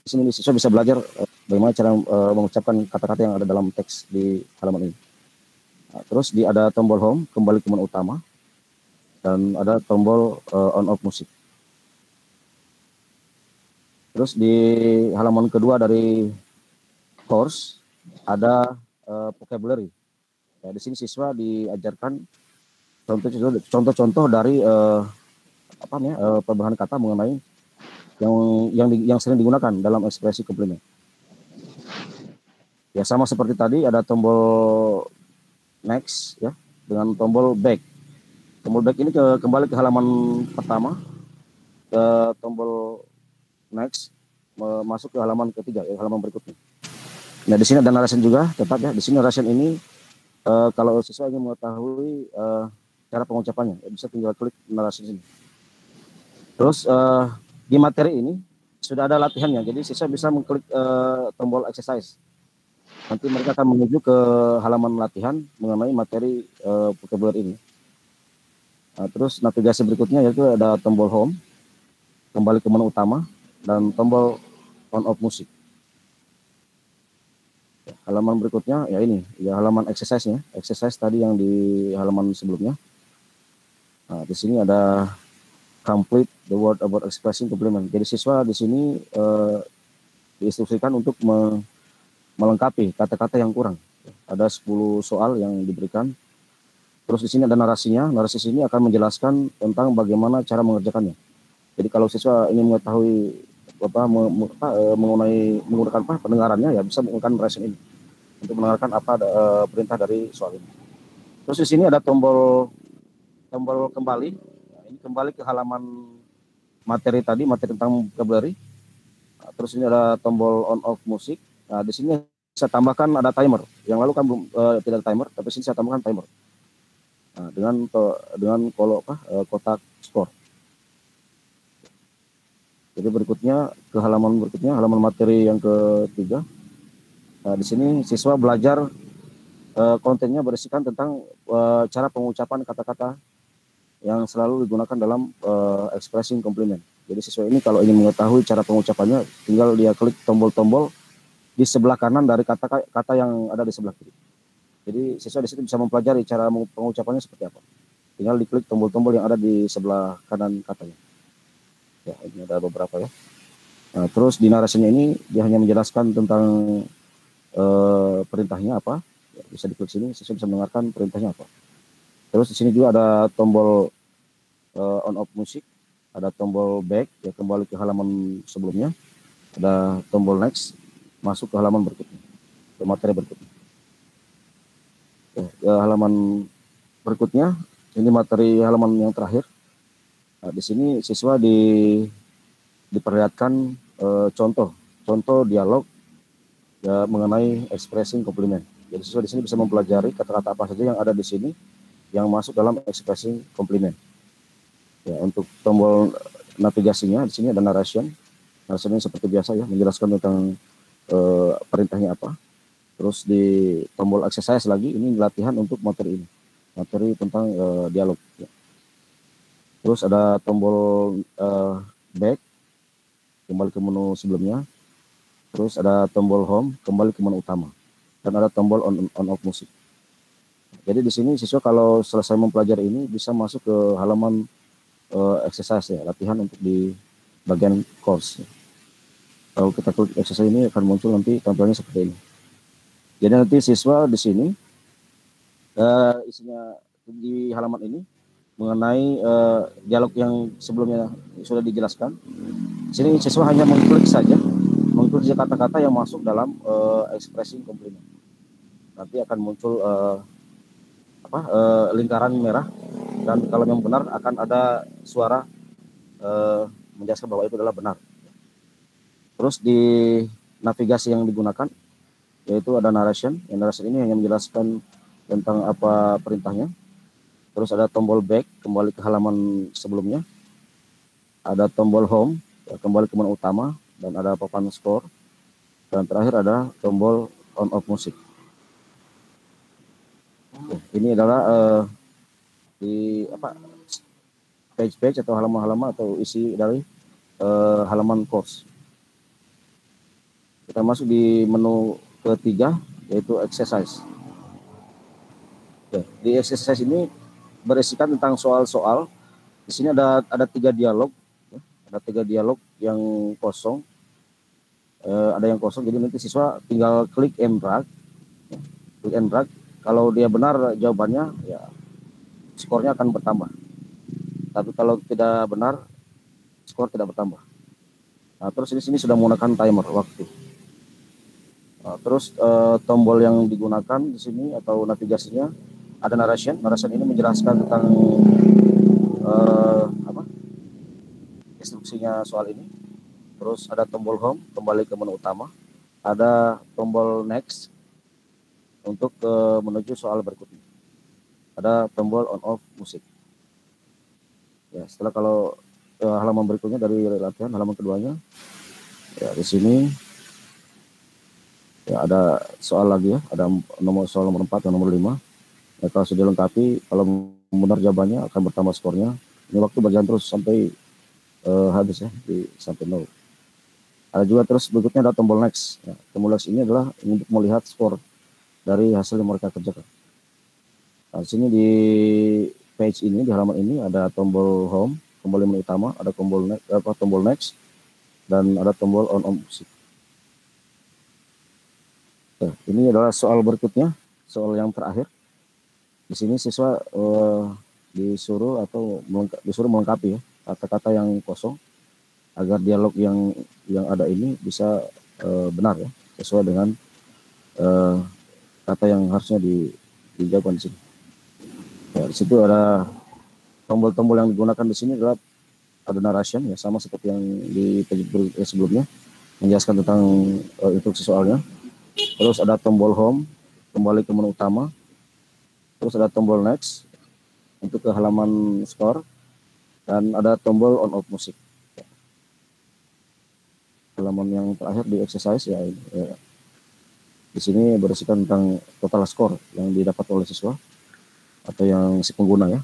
di sini siswa bisa belajar bagaimana cara mengucapkan kata-kata yang ada dalam teks di halaman ini. Nah, terus ada tombol home, kembali ke menu utama, dan ada tombol on off musik. Terus di halaman kedua dari course ada vocabulary. Ya, di sini siswa diajarkan contoh-contoh dari perbahan kata mengenai yang sering digunakan dalam ekspresi komplement. Ya sama seperti tadi, ada tombol next ya dengan tombol back. Tombol back ini kembali ke halaman pertama, ke tombol next masuk ke halaman ketiga, ya, halaman berikutnya. Nah di sini ada narration juga, tetap ya. Di sini narration ini kalau siswa ingin mengetahui cara pengucapannya, ya bisa tinggal klik narration sini. Terus di materi ini sudah ada latihannya, jadi siswa bisa mengklik tombol exercise. Nanti mereka akan menuju ke halaman latihan mengenai materi vocabulary ini. Nah, terus navigasi berikutnya yaitu ada tombol home, kembali ke menu utama, dan tombol on off musik. Halaman berikutnya ya ini, ya halaman exercise-nya, exercise tadi yang di halaman sebelumnya. Nah, di sini ada complete the word about expressing complement. Jadi siswa di sini diinstruksikan untuk melengkapi kata-kata yang kurang. Ada 10 soal yang diberikan. Terus di sini ada narasinya. Narasi sini akan menjelaskan tentang bagaimana cara mengerjakannya. Jadi kalau siswa ingin mengetahui menggunakan pendengarannya, ya bisa menggunakan narasi ini untuk mendengarkan perintah dari soal ini. Terus di sini ada tombol kembali. Nah, ini kembali ke halaman materi tadi, materi tentang vocabulary. Nah, terus ini ada tombol on off musik. Nah, di sini saya tambahkan ada timer. Yang lalu kan belum tidak ada timer, tapi sini saya tambahkan timer. Nah, dengan kotak skor. Jadi berikutnya ke halaman berikutnya, halaman materi yang ketiga. Nah, di sini siswa belajar kontennya berisikan tentang cara pengucapan kata-kata yang selalu digunakan dalam expressing complement. Jadi siswa ini kalau ingin mengetahui cara pengucapannya, tinggal dia klik tombol-tombol di sebelah kanan dari kata yang ada di sebelah kiri. Jadi siswa di situ bisa mempelajari cara pengucapannya seperti apa. Tinggal diklik tombol-tombol yang ada di sebelah kanan katanya. Ya, ini ada beberapa ya. Nah, terus di narasinya ini dia hanya menjelaskan tentang perintahnya apa. Ya, bisa diklik sini, siswa bisa mendengarkan perintahnya apa. Terus di sini juga ada tombol on off musik, ada tombol back ya kembali ke halaman sebelumnya, ada tombol next masuk ke halaman berikutnya, ke materi berikutnya. Ke halaman berikutnya, ini materi halaman yang terakhir. Nah, di sini siswa diperlihatkan contoh dialog ya, mengenai expressing complement. Jadi siswa di sini bisa mempelajari kata-kata apa saja yang ada di sini yang masuk dalam expressing complement. Ya, untuk tombol navigasinya di sini ada narration. Narration ini seperti biasa ya, menjelaskan tentang perintahnya apa. Terus di tombol exercise lagi, ini latihan untuk materi ini, materi tentang dialog ya. Terus ada tombol back, kembali ke menu sebelumnya. Terus ada tombol home, kembali ke menu utama, dan ada tombol on off musik. Jadi di sini siswa kalau selesai mempelajari ini bisa masuk ke halaman exercise ya, latihan untuk di bagian course ya. Kalau kita klik exercise ini akan muncul nanti tampilannya seperti ini. Jadi nanti siswa di sini isinya di halaman ini mengenai dialog yang sebelumnya sudah dijelaskan. Di sini siswa hanya mengklik saja kata-kata yang masuk dalam expressing complement. Nanti akan muncul lingkaran merah, dan kalau yang benar akan ada suara menjelaskan bahwa itu adalah benar. Terus di navigasi yang digunakan yaitu ada narration. Yang narration ini hanya menjelaskan tentang apa perintahnya. Terus ada tombol back, kembali ke halaman sebelumnya. Ada tombol home, ya, kembali ke menu utama, dan ada papan skor. Dan terakhir ada tombol on off musik. Ini adalah page atau halaman-halaman atau isi dari halaman course. Kita masuk di menu ketiga yaitu exercise. Oke, di exercise ini berisikan tentang soal-soal. Di sini ada 3 dialog, ya. Ada 3 dialog yang kosong. Ada yang kosong, jadi nanti siswa tinggal klik and drag. Ya. Klik and drag. Kalau dia benar jawabannya, ya skornya akan bertambah. Tapi kalau tidak benar, skor tidak bertambah. Nah, terus di sini sudah menggunakan timer waktu. Nah, terus tombol yang digunakan di sini atau navigasinya ada narration. Narration ini menjelaskan tentang apa instruksinya soal ini. Terus ada tombol home kembali ke menu utama. Ada tombol next untuk menuju soal berikutnya. Ada tombol on off musik. Ya, setelah kalau halaman berikutnya dari latihan halaman keduanya, ya di sini ya ada soal lagi ya, ada soal nomor 4 dan nomor 5. Ya, kalau sudah dilengkapi, kalau benar jawabannya akan bertambah skornya. Ini waktu berjalan terus sampai habis ya, sampai 0. Ada juga terus berikutnya ada tombol next. Ya, tombol next ini adalah untuk melihat skor dari hasil yang mereka kerjakan. Nah, di sini di page ini, di halaman ini ada tombol home, kembali menu utama, ada tombol next, dan ada tombol on off musik. Nah, ini adalah soal berikutnya, soal yang terakhir. Di sini siswa disuruh melengkapi ya kata-kata yang kosong agar dialog yang ada ini bisa benar ya, sesuai dengan kata yang harusnya dijawabkan di sini. Ya, di situ ada tombol-tombol yang digunakan di sini adalah ada narration ya, sama seperti yang di page sebelumnya, menjelaskan tentang instruksi soalnya. Terus ada tombol home kembali ke menu utama. Terus ada tombol next untuk ke halaman skor, dan ada tombol on off musik. Halaman yang terakhir di exercise ya, di sini berisikan tentang total skor yang didapat oleh siswa atau yang si pengguna ya.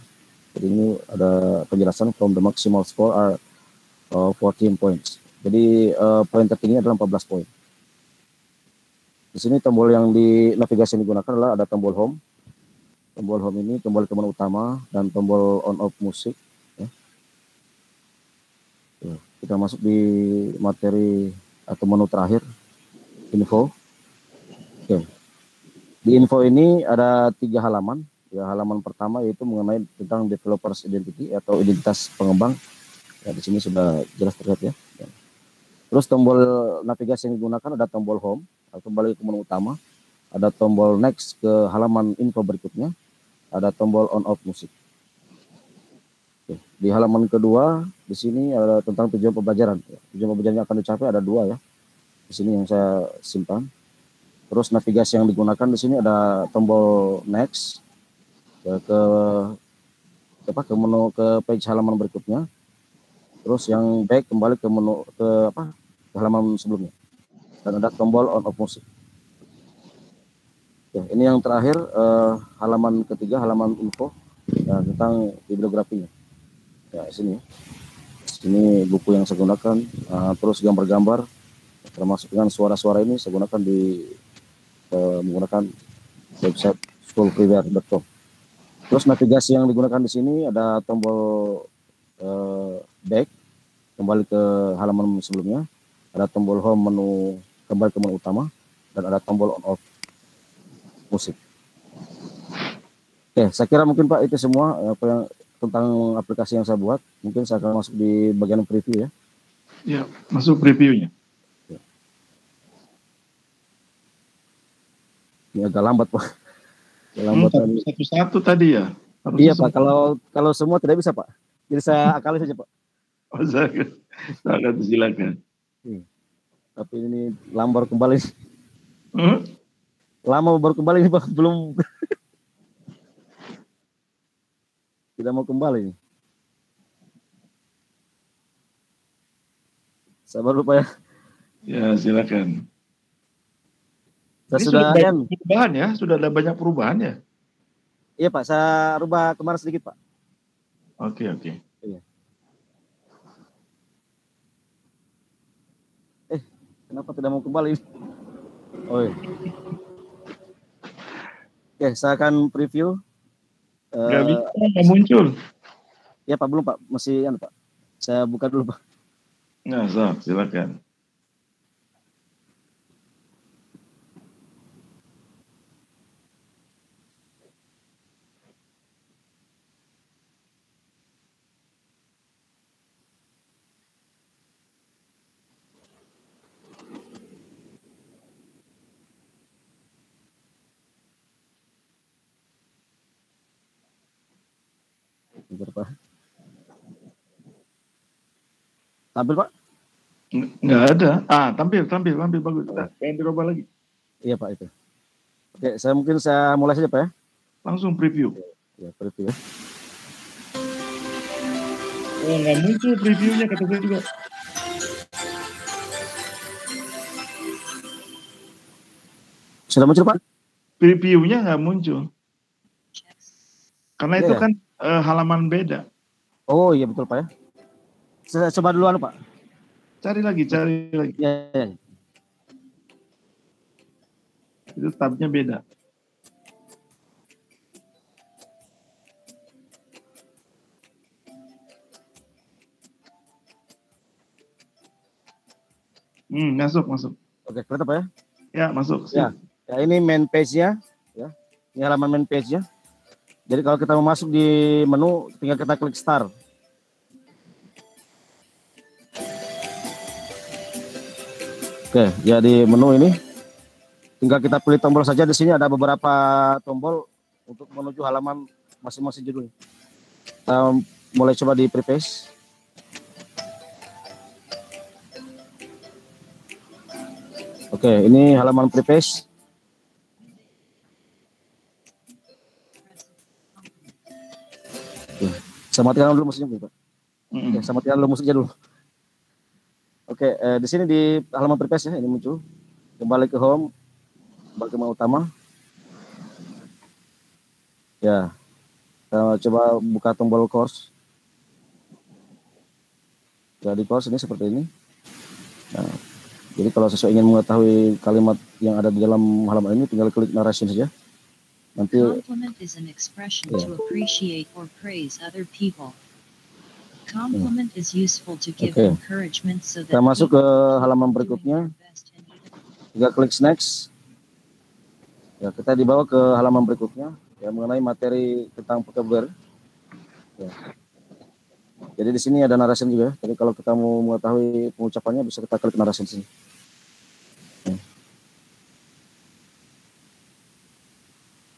Jadi ini ada penjelasan from the maximal score are 14 points. Jadi poin tertinggi adalah 14 poin. Di sini tombol yang di navigasi yang digunakan adalah ada tombol home. Tombol home ini kembali ke menu utama, dan tombol on off musik ya. Kita masuk di materi atau menu terakhir, info. Oke. Di info ini ada 3 halaman. Ya, halaman pertama yaitu mengenai tentang developers identity atau identitas pengembang. Ya, di sini sudah jelas terlihat ya. Terus tombol navigasi yang digunakan ada tombol home atau kembali ke menu utama, ada tombol next ke halaman info berikutnya, ada tombol on off musik. Oke. Di halaman kedua di sini ada tentang tujuan pembelajaran. Tujuan pembelajaran yang akan dicapai ada 2 ya. Di sini yang saya simpan. Terus navigasi yang digunakan di sini ada tombol next ya, ke menu ke page halaman berikutnya. Terus yang back kembali ke menu ke halaman sebelumnya, dan ada tombol on off musik. Ya, ini yang terakhir halaman ketiga, halaman info ya, tentang bibliografinya. Ya, sini buku yang saya gunakan, terus gambar-gambar termasuk dengan suara-suara ini saya gunakan menggunakan website schoolfreeware.com. Terus navigasi yang digunakan di sini ada tombol back kembali ke halaman sebelumnya, ada tombol home kembali ke menu utama, dan ada tombol on off musik. Oke, saya kira mungkin Pak itu semua apa yang tentang aplikasi yang saya buat. Mungkin saya akan masuk di bagian preview ya. Ya, masuk previewnya. Ya. Ini agak lambat Pak. Satu-satu tadi ya. Iya Pak, kalau semua tidak bisa Pak. Jadi saya akali saja Pak. Oh, silakan. Tapi ini lambat kembali. Hmm? Lama baru kembali nih Pak, belum. Tidak mau kembali. Sabar lupa ya. Ya, silakan. Sudah banyak perubahan ya, sudah ada banyak perubahan ya. Iya Pak, saya rubah kemarin sedikit Pak. Oke. Iya. Kenapa tidak mau kembali? Oh iya. Oke, saya akan preview. Nggak bisa, nggak muncul. Ya Pak, belum Pak, masih Pak. Saya buka dulu Pak. Nah, silakan. Bentar, Pak. Tampil, Pak? Nggak ada. Tampil bagus. Pengen dirubah lagi. Iya, Pak, itu. Oke, saya mulai saja, Pak ya. Langsung preview. Ya, preview ya. Oh, nggak muncul previewnya kata saya juga. Sudah muncul, Pak? Previewnya nggak muncul. Karena itu ya? kan halaman beda. Oh iya betul, Pak ya. Saya coba duluan, Pak. Cari lagi. Ya. Itu tabnya beda. Masuk. Oke, kelihatan, Pak ya? Ya, masuk. Ya, ini main page-nya, ya. Ini halaman main page-nya. Jadi kalau kita mau masuk di menu, tinggal kita klik start. Oke, ya di menu ini tinggal kita pilih tombol saja. Di sini ada beberapa tombol untuk menuju halaman masing-masing judul. Kita mulai coba di preface. Oke, ini halaman preface. Saya matikan dulu musiknya, Pak. Oke, saya matikan dulu musiknya dulu. Oke, di sini di halaman preface ya, ini muncul. Kembali ke home, kembali ke menu utama. Ya, kita coba buka tombol course. Ya, di course ini seperti ini. Nah, jadi kalau seseorang ingin mengetahui kalimat yang ada di dalam halaman ini, tinggal klik narration saja. Nanti compliment is an expression to appreciate or praise other people. Compliment is useful to give encouragement so that kita masuk ke halaman berikutnya. Tinggal klik next. Ya, kita dibawa ke halaman berikutnya yang mengenai materi tentang vocabulary. Ya. Jadi di sini ada narration juga. Jadi kalau kita mau mengetahui pengucapannya bisa kita klik narration sini.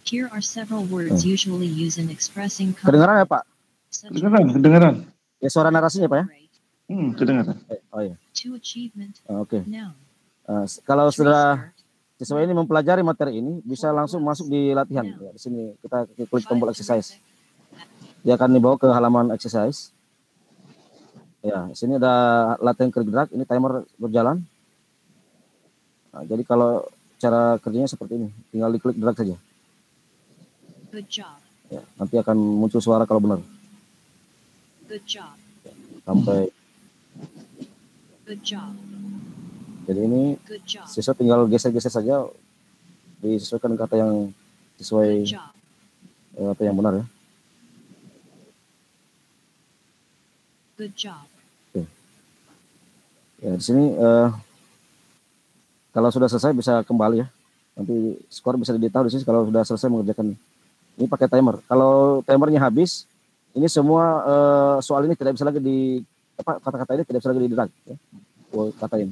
Here are several words usually used in expressing Kedengaran ya, Pak? Kedengaran. Ya, suara narasinya, Pak ya? Kedengaran. Oh ya. Oke. Kalau sudah siswa ini mempelajari materi ini, bisa langsung masuk di latihan. Ya, di sini kita klik tombol exercise. Dia akan dibawa ke halaman exercise. Ya, di sini ada latihan klik drag. Ini timer berjalan. Nah, jadi kalau cara kerjanya seperti ini, tinggal diklik drag saja. Good job. Ya, nanti akan muncul suara kalau benar. Good job. Sampai. Good job. Jadi ini siswa tinggal geser-geser saja, disesuaikan kata yang sesuai apa yang benar ya. Good job. Oke. Ya, di sini kalau sudah selesai bisa kembali ya. Nanti skor bisa ditahu di sini kalau sudah selesai mengerjakan. Ini pakai timer. Kalau timernya habis, ini semua soal ini tidak bisa lagi kata-kata ini tidak bisa lagi di-drag ya. Kata ini.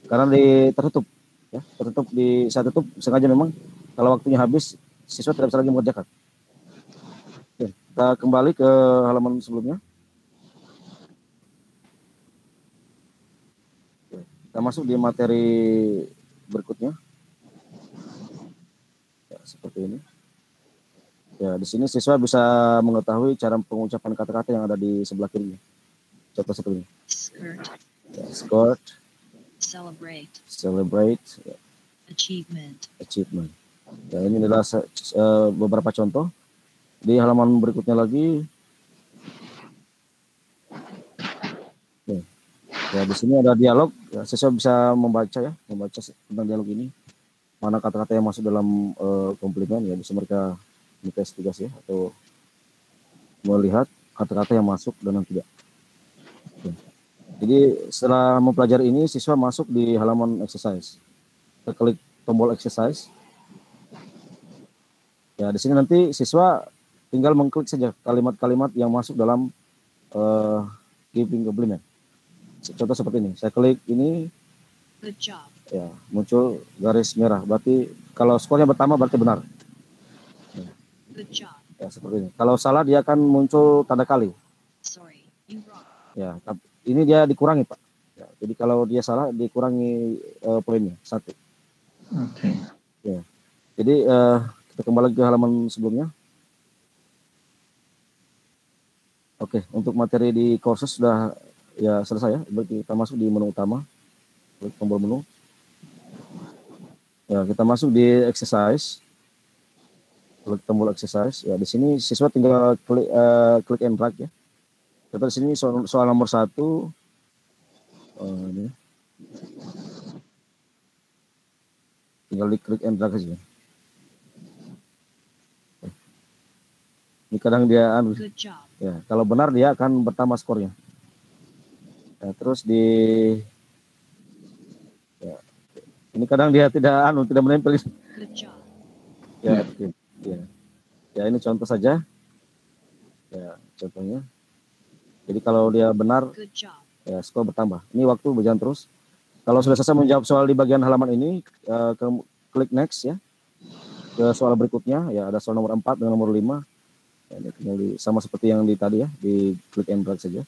Karena tertutup ya, tertutup di saat tutup sengaja memang kalau waktunya habis siswa tidak bisa lagi mengerjakan. Oke, kita kembali ke halaman sebelumnya. Oke, kita masuk di materi berikutnya. Ya, seperti ini. Ya, di sini siswa bisa mengetahui cara pengucapan kata-kata yang ada di sebelah kiri. Contoh seperti ini. Skirt. Ya, skirt. Celebrate. Ya. Achievement. Ya, ini adalah beberapa contoh. Di halaman berikutnya lagi. Ya, di sini ada dialog. Ya, siswa bisa membaca tentang dialog ini. Mana kata-kata yang masuk dalam komplimen ya, bisa mereka investigasi ya, atau melihat kata-kata yang masuk dan yang tidak. Oke. Jadi setelah mempelajari ini, siswa masuk di halaman exercise. Kita klik tombol exercise. Ya, di sini nanti siswa tinggal mengklik saja kalimat-kalimat yang masuk dalam giving compliment. Contoh seperti ini. Saya klik ini. Good job. Ya, muncul garis merah. Berarti kalau skornya pertama berarti benar. Good job. Ya, seperti ini. Kalau salah dia akan muncul tanda kali. Sorry, you wrong. Ya, ini dia dikurangi, Pak. Ya, jadi kalau dia salah dikurangi poinnya 1. Oke. Ya. Jadi kita kembali ke halaman sebelumnya. Oke, untuk materi di kursus sudah ya selesai ya. Berarti kita masuk di menu utama. Klik tombol menu. Ya, kita masuk di exercise. Klik tombol exercise. Ya, di sini siswa tinggal klik and drag ya. Kita di sini soal nomor 1. Ini. Tinggal di klik and drag saja. Ini kadang dia Good job. ya, kalau benar dia akan bertambah skornya. Ya, terus ya, ini kadang dia tidak menempel. Good job. Ya, ya. Ya, ini contoh saja. Ya, contohnya. Jadi kalau dia benar, Good job. ya skor bertambah. Ini waktu berjalan terus. Kalau sudah selesai menjawab soal di bagian halaman ini, klik next ya. Ke soal berikutnya, ya ada soal nomor 4 dan nomor 5. Ya, ini tinggal sama seperti yang di tadi ya, di klik and drag saja.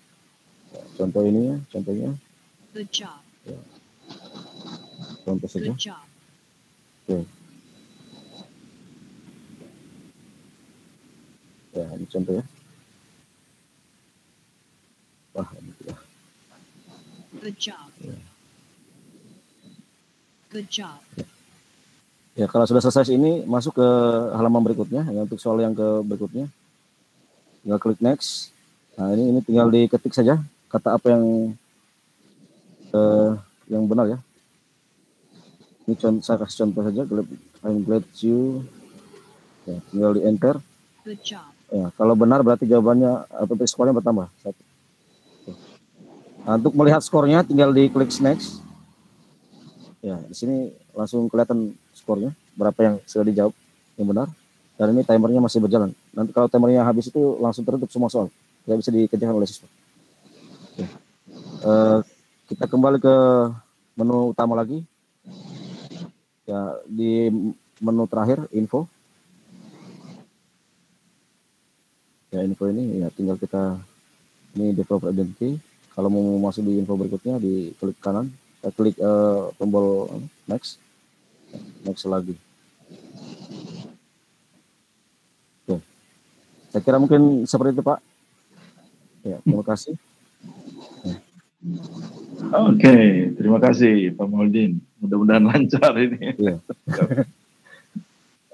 Ya, contoh ini ya, contohnya. Good job. Ya. Contoh saja. Good job. Oke. Ya, ini contoh ya. Wah, ini ya. Good job. Ya. Good job. Ya, kalau sudah selesai ini, masuk ke halaman berikutnya. Ya, untuk soal yang ke berikutnya, tinggal klik next. Nah, ini tinggal diketik saja kata apa yang benar ya. Ini saya kasih contoh saja. I'm glad you. Ya, tinggal di enter. Good job. Ya, kalau benar berarti jawabannya atau skornya bertambah 1. Nah, untuk melihat skornya tinggal di klik next. Ya, di sini langsung kelihatan skornya berapa yang sudah dijawab yang benar. Dan ini timernya masih berjalan. Nanti kalau timernya habis itu langsung tertutup semua soal. Tidak bisa dikerjakan oleh siswa. Oke. Kita kembali ke menu utama lagi. Ya, di menu terakhir info. Ya, info ini ya tinggal kita ini developer identity. Kalau mau masuk di info berikutnya di klik kanan, klik tombol next lagi. Oke. Saya kira mungkin seperti itu, Pak. Ya, terima kasih. Oke, terima kasih Pak Maudin. Mudah-mudahan lancar ini. Iya.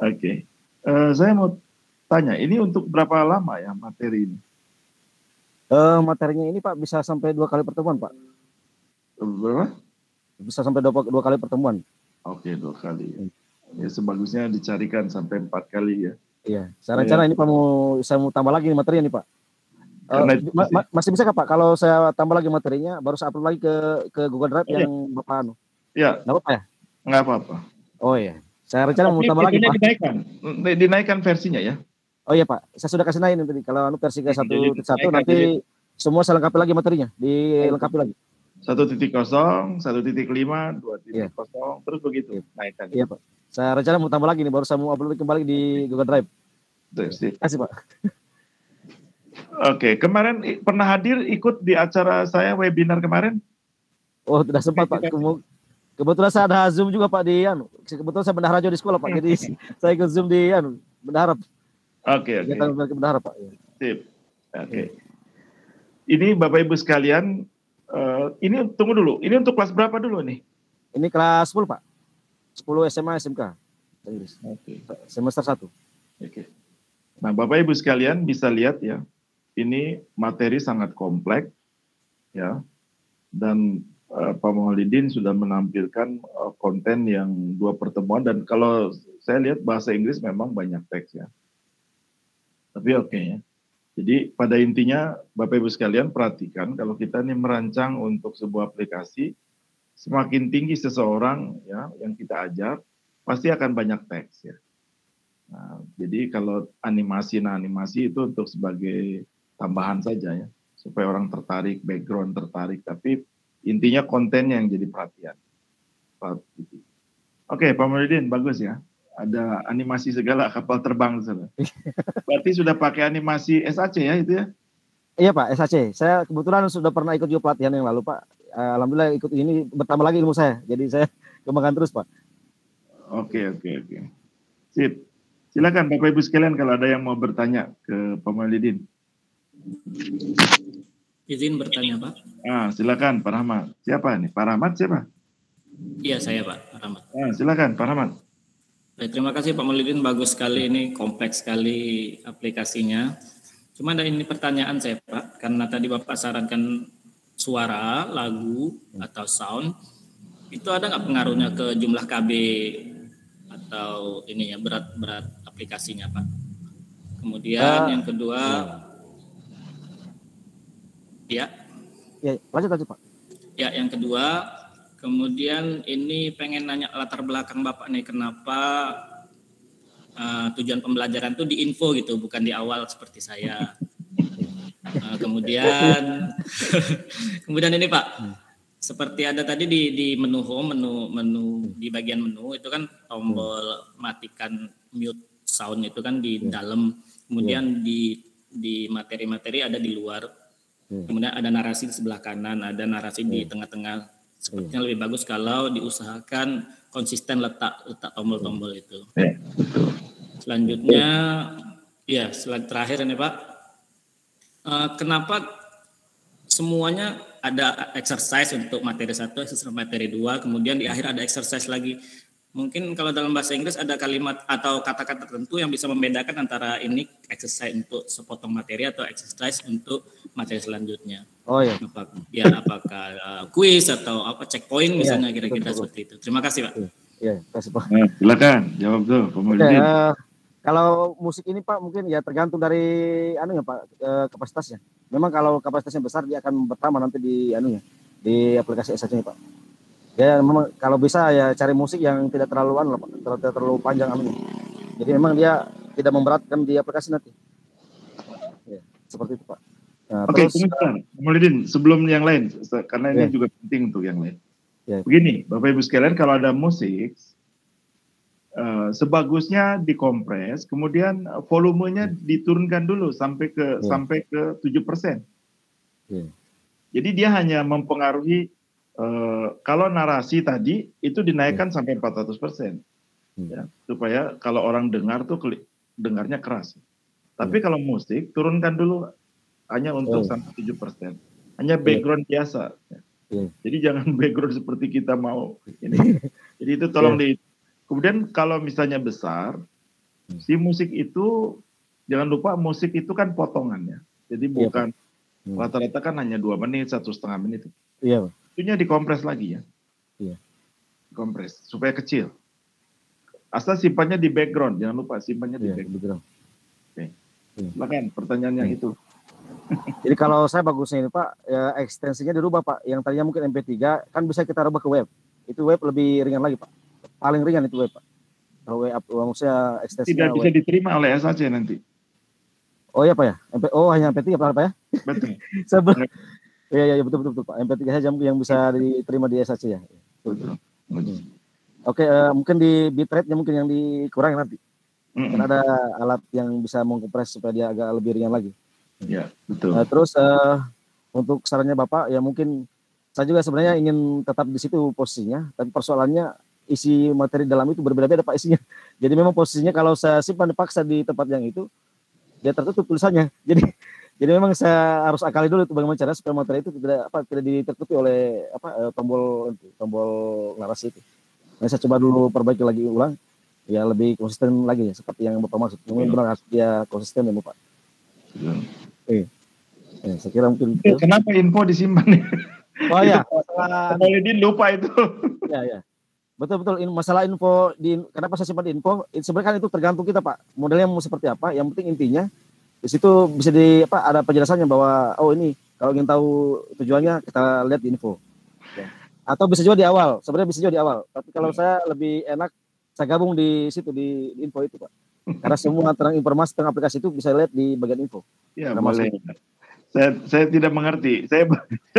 Oke. Saya mau tanya, ini untuk berapa lama ya materi ini? Materinya ini Pak bisa sampai 2 kali pertemuan, Pak. Berapa? Bisa sampai 2 kali pertemuan. Oke, 2 kali. Ya, sebagusnya dicarikan sampai 4 kali ya. Iya. Saya rencana ini Pak saya mau tambah lagi materinya nih, Pak. Masih bisa Pak kalau saya tambah lagi materinya baru saya upload lagi ke Google Drive yang Bapak Ya. Nggak apa ya? Nggak apa-apa. Oh iya. Saya rencana mau tambah lagi, Pak. Dinaikkan versinya ya. Oh iya, Pak. Saya sudah kasih naik tadi. Kalau versi ke 1.1 nanti semua saya lengkapi lagi materinya, dilengkapi lagi. 1.0, 1.5, 2.0, terus begitu. Naikkan. Iya, Pak. Saya rencana mau tambah lagi nih, baru saya mau upload kembali di Google Drive. Terima kasih, Pak. Oke, kemarin pernah hadir ikut di acara saya webinar kemarin? Oh, tidak sempat, Pak. Kebetulan saya ada Zoom juga, Pak, di kebetulan saya bendahara juga di sekolah, Pak. Jadi saya ikut Zoom di bendahara. Oke. Bendahara, Pak. Sip. Oke. Ini Bapak Ibu sekalian, ini tunggu dulu. Ini untuk kelas berapa dulu nih? Ini kelas 10, Pak. 10 SMA SMK. Inggris. Oke. Semester 1. Oke. Nah, Bapak Ibu sekalian bisa lihat ya. Ini materi sangat kompleks ya. Dan Pak Maulidin sudah menampilkan konten yang 2 pertemuan, dan kalau saya lihat bahasa Inggris memang banyak teks ya. Tapi oke ya. Jadi pada intinya Bapak Ibu sekalian perhatikan, kalau kita ini merancang untuk sebuah aplikasi, semakin tinggi seseorang ya yang kita ajar, pasti akan banyak teks ya. Nah, jadi kalau animasi itu untuk sebagai tambahan saja ya, supaya orang tertarik, background tertarik, tapi intinya kontennya yang jadi perhatian. Oke, Pak Maulidin, bagus ya. ada animasi segala kapal terbang sana. Berarti sudah pakai animasi SAC ya itu ya? Iya Pak, SAC. Saya kebetulan sudah pernah ikut juga pelatihan yang lalu Pak. Alhamdulillah ikut ini bertambah lagi ilmu saya. Jadi saya kembangkan terus Pak. Oke. Sip. Silakan Bapak Ibu sekalian kalau ada yang mau bertanya ke Pak Maulidin. Izin bertanya Pak. Silakan Pak Rahmat. Siapa nih? Pak Rahmat siapa? Iya saya Pak Rahmat. Silakan Pak Rahmat. Baik, terima kasih Pak Maulidin, bagus sekali ini, kompleks sekali aplikasinya. Cuma ada ini pertanyaan saya Pak, karena tadi Bapak sarankan suara, lagu, atau sound, itu ada nggak pengaruhnya ke jumlah KB atau ininya berat aplikasinya Pak? Kemudian yang kedua, ya lanjut Pak. Ya, yang kedua, kemudian ini pengen nanya latar belakang Bapak nih, kenapa tujuan pembelajaran itu di info gitu, bukan di awal seperti saya. Kemudian ini Pak, seperti ada tadi di menu home, menu di bagian menu itu kan tombol matikan mute sound itu kan di dalam, kemudian di materi-materi ada di luar, kemudian ada narasi di sebelah kanan, ada narasi di tengah-tengah. Sepertinya lebih bagus kalau diusahakan konsisten letak tombol-tombol itu. Selanjutnya, slide terakhir ini Pak. Kenapa semuanya ada exercise untuk materi 1, exercise materi 2, kemudian di akhir ada exercise lagi. Mungkin kalau dalam bahasa Inggris ada kalimat atau kata-kata tertentu yang bisa membedakan antara ini exercise untuk sepotong materi atau exercise untuk materi selanjutnya. Oh iya. Apakah quiz atau apa checkpoint misalnya, kira-kira seperti itu. Terima kasih Pak. Iya, kasih Pak. Silakan jawab tuh Pak Maulidin. Kalau musik ini Pak mungkin ya tergantung dari Pak kapasitasnya. Memang kalau kapasitasnya besar dia akan pertama nanti di di aplikasi SAC Pak. Ya memang kalau bisa ya cari musik yang tidak terlalu tidak terlalu panjang Jadi memang dia tidak memberatkan di aplikasi nanti. Ya, seperti itu Pak. Nah, Oke, sebentar, Maulidin, sebelum yang lain, karena ini juga penting untuk yang lain. Begini, Bapak Ibu sekalian, kalau ada musik, sebagusnya dikompres, kemudian volumenya diturunkan dulu sampai ke 7%. Jadi dia hanya mempengaruhi kalau narasi tadi itu dinaikkan sampai 400%, ya, supaya kalau orang dengar tuh dengarnya keras. Tapi kalau musik turunkan dulu hanya untuk sampai 7%, hanya background biasa. Jadi jangan background seperti kita mau ini. Jadi itu tolong Kemudian kalau misalnya besar, si musik itu jangan lupa musik itu kan potongannya. Jadi bukan rata-rata kan hanya 2 menit, 1,5 menit. Iya. Itunya dikompres lagi ya. Dikompres supaya kecil. Asal simpannya di background, jangan lupa simpannya di background. Oke. Silakan pertanyaan yang itu. Jadi kalau saya bagusnya ini Pak, ya ekstensinya dirubah Pak. Yang tadinya mungkin MP3 kan bisa kita rubah ke web. Itu web lebih ringan lagi Pak. Paling ringan itu web Pak. Kalau web maksudnya ekstensinya tidak bisa diterima oleh SAC nanti. Oh iya Pak ya. Hanya MP3 Pak ya? Betul. Iya betul Pak. MP3 saja yang bisa diterima di SAC ya. Betul. Oke, mungkin di bitrate-nya mungkin yang dikurangi nanti. Mungkin ada alat yang bisa mengkompres supaya dia agak lebih ringan lagi. Ya, betul. Terus untuk sarannya Bapak ya mungkin saya juga sebenarnya ingin tetap di situ posisinya, tapi persoalannya isi materi dalam itu berbeda-beda Pak isinya. Jadi memang posisinya kalau saya simpan dipaksa di tempat yang itu dia tertutup tulisannya. Jadi memang saya harus akali dulu itu bagaimana cara supaya materi itu tidak ditutupi oleh tombol narasi itu. Nah, saya coba dulu perbaiki lagi ulang, ya lebih konsisten lagi ya, seperti yang Bapak maksud. Mungkin benar dia konsisten ya Bapak. Saya kira mungkin. Kenapa info disimpan? Oh ya, Maulidin lupa itu. Ya. Betul. Masalah info kenapa saya simpan di info? Sebenarnya kan itu tergantung kita Pak. Modelnya mau seperti apa? Yang penting intinya di situ bisa ada penjelasannya bahwa ini kalau ingin tahu tujuannya kita lihat di info. Ya. Atau bisa juga di awal. Sebenarnya bisa juga di awal. Tapi kalau saya lebih enak saya gabung di situ di info itu Pak. Karena semua tentang informasi tentang aplikasi itu bisa lihat di bagian info. Ya boleh. Saya tidak mengerti. Saya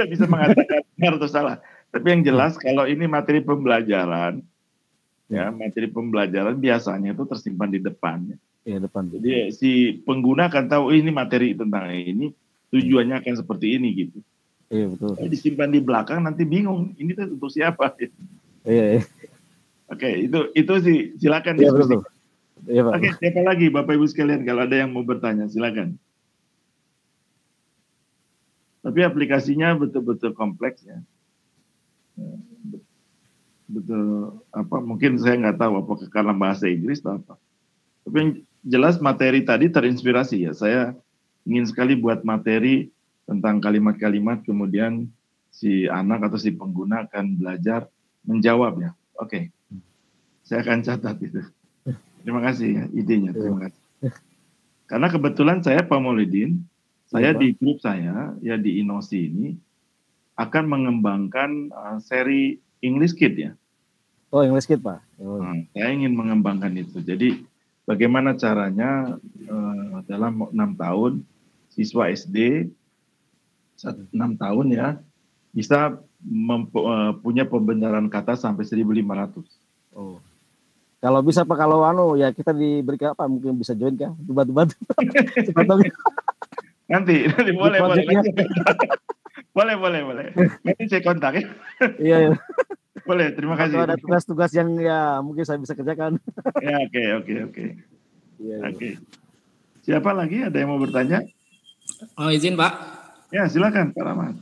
bisa mengatakan benar atau salah. Tapi yang jelas kalau ini materi pembelajaran Ya, materi pembelajaran biasanya itu tersimpan di depan. Iya, depan. Jadi si pengguna akan tahu ini materi tentang ini, tujuannya akan seperti ini gitu. Iya, betul. Disimpan di belakang nanti bingung, ini tuh untuk siapa? Iya, iya. Oke, itu sih silakan Iya, diskusi. betul. Iya, Pak. Oke, siapa lagi Bapak Ibu sekalian kalau ada yang mau bertanya silakan. Tapi aplikasinya betul-betul kompleks ya. Betul apa? Mungkin saya nggak tahu apakah karena bahasa Inggris atau apa. Tapi yang jelas materi tadi terinspirasi ya. Saya ingin sekali buat materi tentang kalimat-kalimat, kemudian si anak atau si pengguna akan belajar menjawabnya. Oke, saya akan catat itu. Terima kasih ya idenya. Terima kasih. Karena kebetulan saya Pak Maulidin, saya di grup saya ya di Inosi ini akan mengembangkan seri English Kid ya. Oh, English Kid, Pak. Oh. Saya ingin mengembangkan itu. Jadi bagaimana caranya dalam 6 tahun siswa SD 6 tahun ya bisa punya pembenaran kata sampai 1.500. Oh. Kalau bisa Pak, kalau ya kita diberikan apa mungkin bisa join kah? Bantu-bantu. Nanti boleh. boleh. Nanti saya kontak ya. Iya. Boleh, terima kasih. Kalau ada tugas-tugas yang ya mungkin saya bisa kerjakan. Ya, oke. Iya. Oke. Siapa lagi ada yang mau bertanya? Oh, izin Pak. Ya, silakan Pak Rahmat.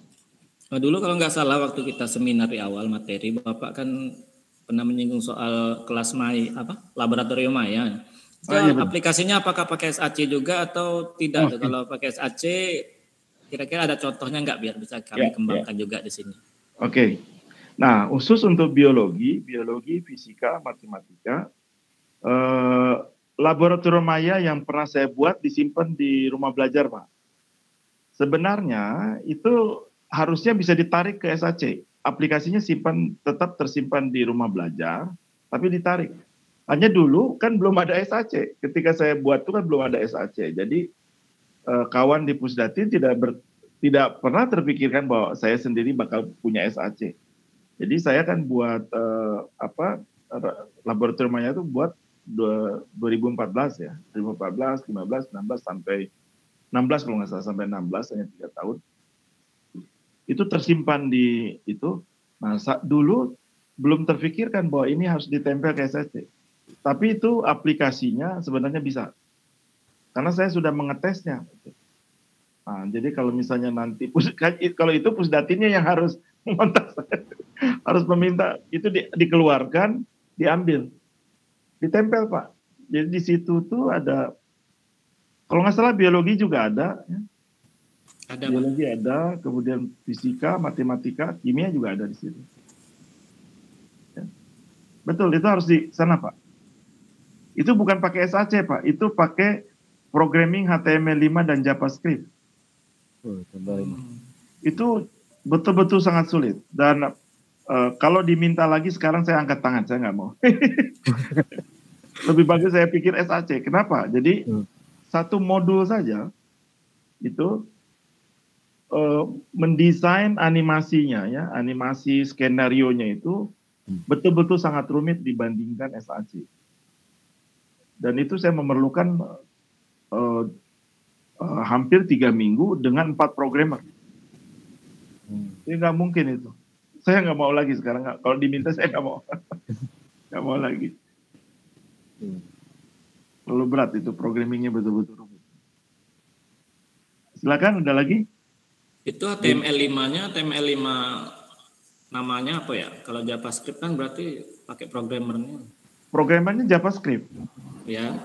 Dulu kalau nggak salah waktu kita seminar di awal materi, Bapak kan pernah menyinggung soal kelas laboratorium Maya. Iya, aplikasinya apakah pakai SAC juga atau tidak? Okay. Kalau pakai SAC, kira-kira ada contohnya nggak biar bisa kami kembangkan juga di sini? Oke. Nah, khusus untuk biologi, fisika, matematika, laboratorium Maya yang pernah saya buat disimpan di rumah belajar, Pak. Sebenarnya itu harusnya bisa ditarik ke SAC. Aplikasinya tetap tersimpan di rumah belajar, tapi ditarik. Hanya dulu kan belum ada SAC. Ketika saya buat itu kan belum ada SAC. Jadi kawan di Pusdatin tidak pernah terpikirkan bahwa saya sendiri bakal punya SAC. Jadi saya kan buat laboratorium Maya itu buat 2014 ya, 2014, 15, 16 sampai 16 kalau nggak salah, sampai 16 hanya 3 tahun. Itu tersimpan di itu. Nah, dulu belum terpikirkan bahwa ini harus ditempel ke SAC. Tapi itu aplikasinya sebenarnya bisa. Karena saya sudah mengetesnya. Nah, jadi kalau misalnya nanti kalau itu Pusdatinnya yang harus mengontak saya. Harus meminta itu dikeluarkan, diambil, ditempel Pak. Jadi di situ tuh ada, kalau nggak salah biologi juga ada, ya. Ada biologi Pak. Ada, kemudian fisika, matematika, kimia juga ada di situ. Ya. Betul, itu harus di sana Pak. Itu bukan pakai SAC Pak, itu pakai programming HTML5 dan JavaScript. Itu betul-betul sangat sulit dan kalau diminta lagi sekarang saya angkat tangan, saya nggak mau. Lebih bagus saya pikir SAC. Kenapa? Jadi satu modul saja itu mendesain animasinya ya, animasi skenario-nya itu betul-betul sangat rumit dibandingkan SAC. Dan itu saya memerlukan hampir 3 minggu dengan 4 programmer. Ini nggak mungkin itu. Saya nggak mau lagi sekarang. Kalau diminta saya nggak mau. Nggak mau lagi. Terlalu berat itu, programmingnya betul-betul rumit. Silakan, ada lagi? Itu HTML5-nya, HTML5 namanya apa ya? Kalau JavaScript kan berarti pakai programmernya. Programmernya JavaScript. Ya.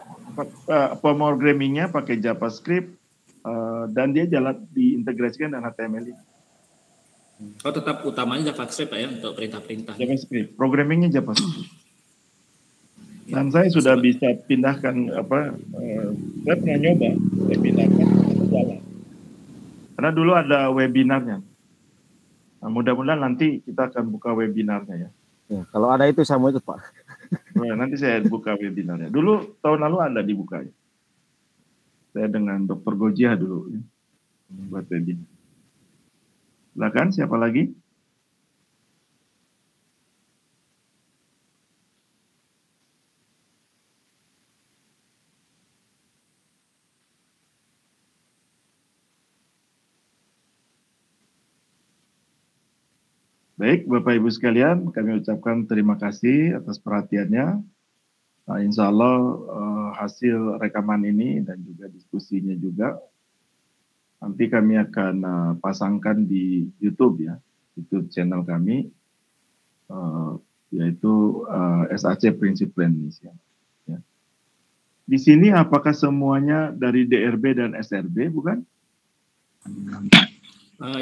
Pemrogrammingnya pakai JavaScript dan dia diintegrasikan dengan HTML5. Oh, tetap utamanya JavaScript ya untuk perintah-perintah. JavaScript, programmingnya JavaScript. Dan saya sudah bisa pindahkan saya pernah nyoba, saya pindahkan ke jalan. Karena dulu ada webinarnya. Nah, mudah-mudahan nanti kita akan buka webinarnya ya. Ya, kalau ada itu sama itu Pak. Nah, nanti saya buka webinarnya. Dulu tahun lalu ada dibuka ya. Saya dengan Dr. Gojia dulu ya, buat webinar. Silakan, siapa lagi? Baik, Bapak Ibu sekalian, kami ucapkan terima kasih atas perhatiannya. Nah, insya Allah hasil rekaman ini dan juga diskusinya juga nanti kami akan pasangkan di YouTube ya, YouTube channel kami, yaitu SAC Prinsip Plan Indonesia. Ya. Di sini apakah semuanya dari DRB dan SRB, bukan?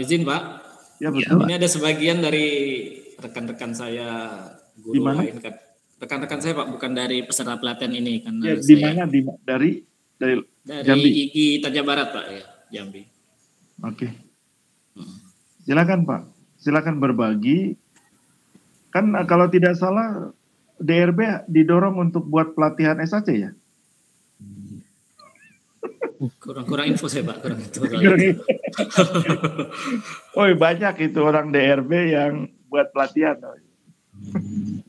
Izin Pak, Ya betul. ini ada sebagian dari rekan-rekan saya Di guru mana? lain kan. Rekan-rekan saya Pak, bukan dari peserta pelatihan ini karena Ya, di saya mana? Dari dari Jambi. IGI Tanjung Barat Pak ya, Jambi. Oke. Silakan Pak, silakan berbagi. Kan kalau tidak salah DRB didorong untuk buat pelatihan SAC ya? Kurang info saya Pak, kurang itu. Oh banyak itu orang DRB yang buat pelatihan.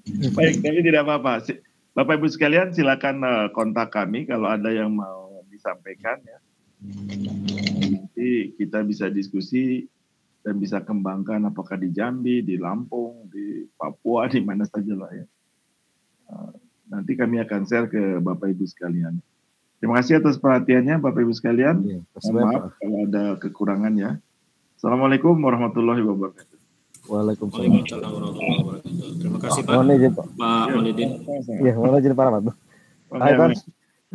Baik, tapi tidak apa-apa. Bapak Ibu sekalian silakan kontak kami kalau ada yang mau disampaikan ya. Nanti kita bisa diskusi dan bisa kembangkan apakah di Jambi, di Lampung, di Papua, di mana saja lah ya. Nanti kami akan share ke Bapak Ibu sekalian. Terima kasih atas perhatiannya Bapak Ibu sekalian. Maaf kalau ada kekurangan ya. Assalamualaikum warahmatullahi wabarakatuh. Waalaikumsalam. warahmatullahi wabarakatuh. Terima kasih Pak. Mohon izin Pak. Pak Maulidin. Iya, mohon izin Pak Rahmat. Hai Pak.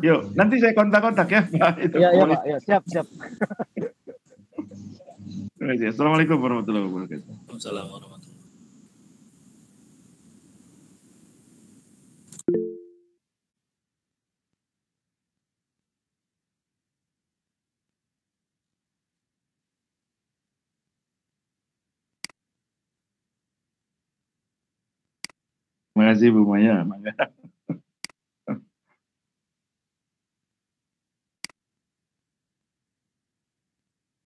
Yuk, nanti saya kontak-kontak ya Pak. Iya Pak, ya, siap. Terima kasih. Assalamualaikum warahmatullahi wabarakatuh. Waalaikumsalam warahmatullahi wabarakatuh. Terima kasih Bu Maya.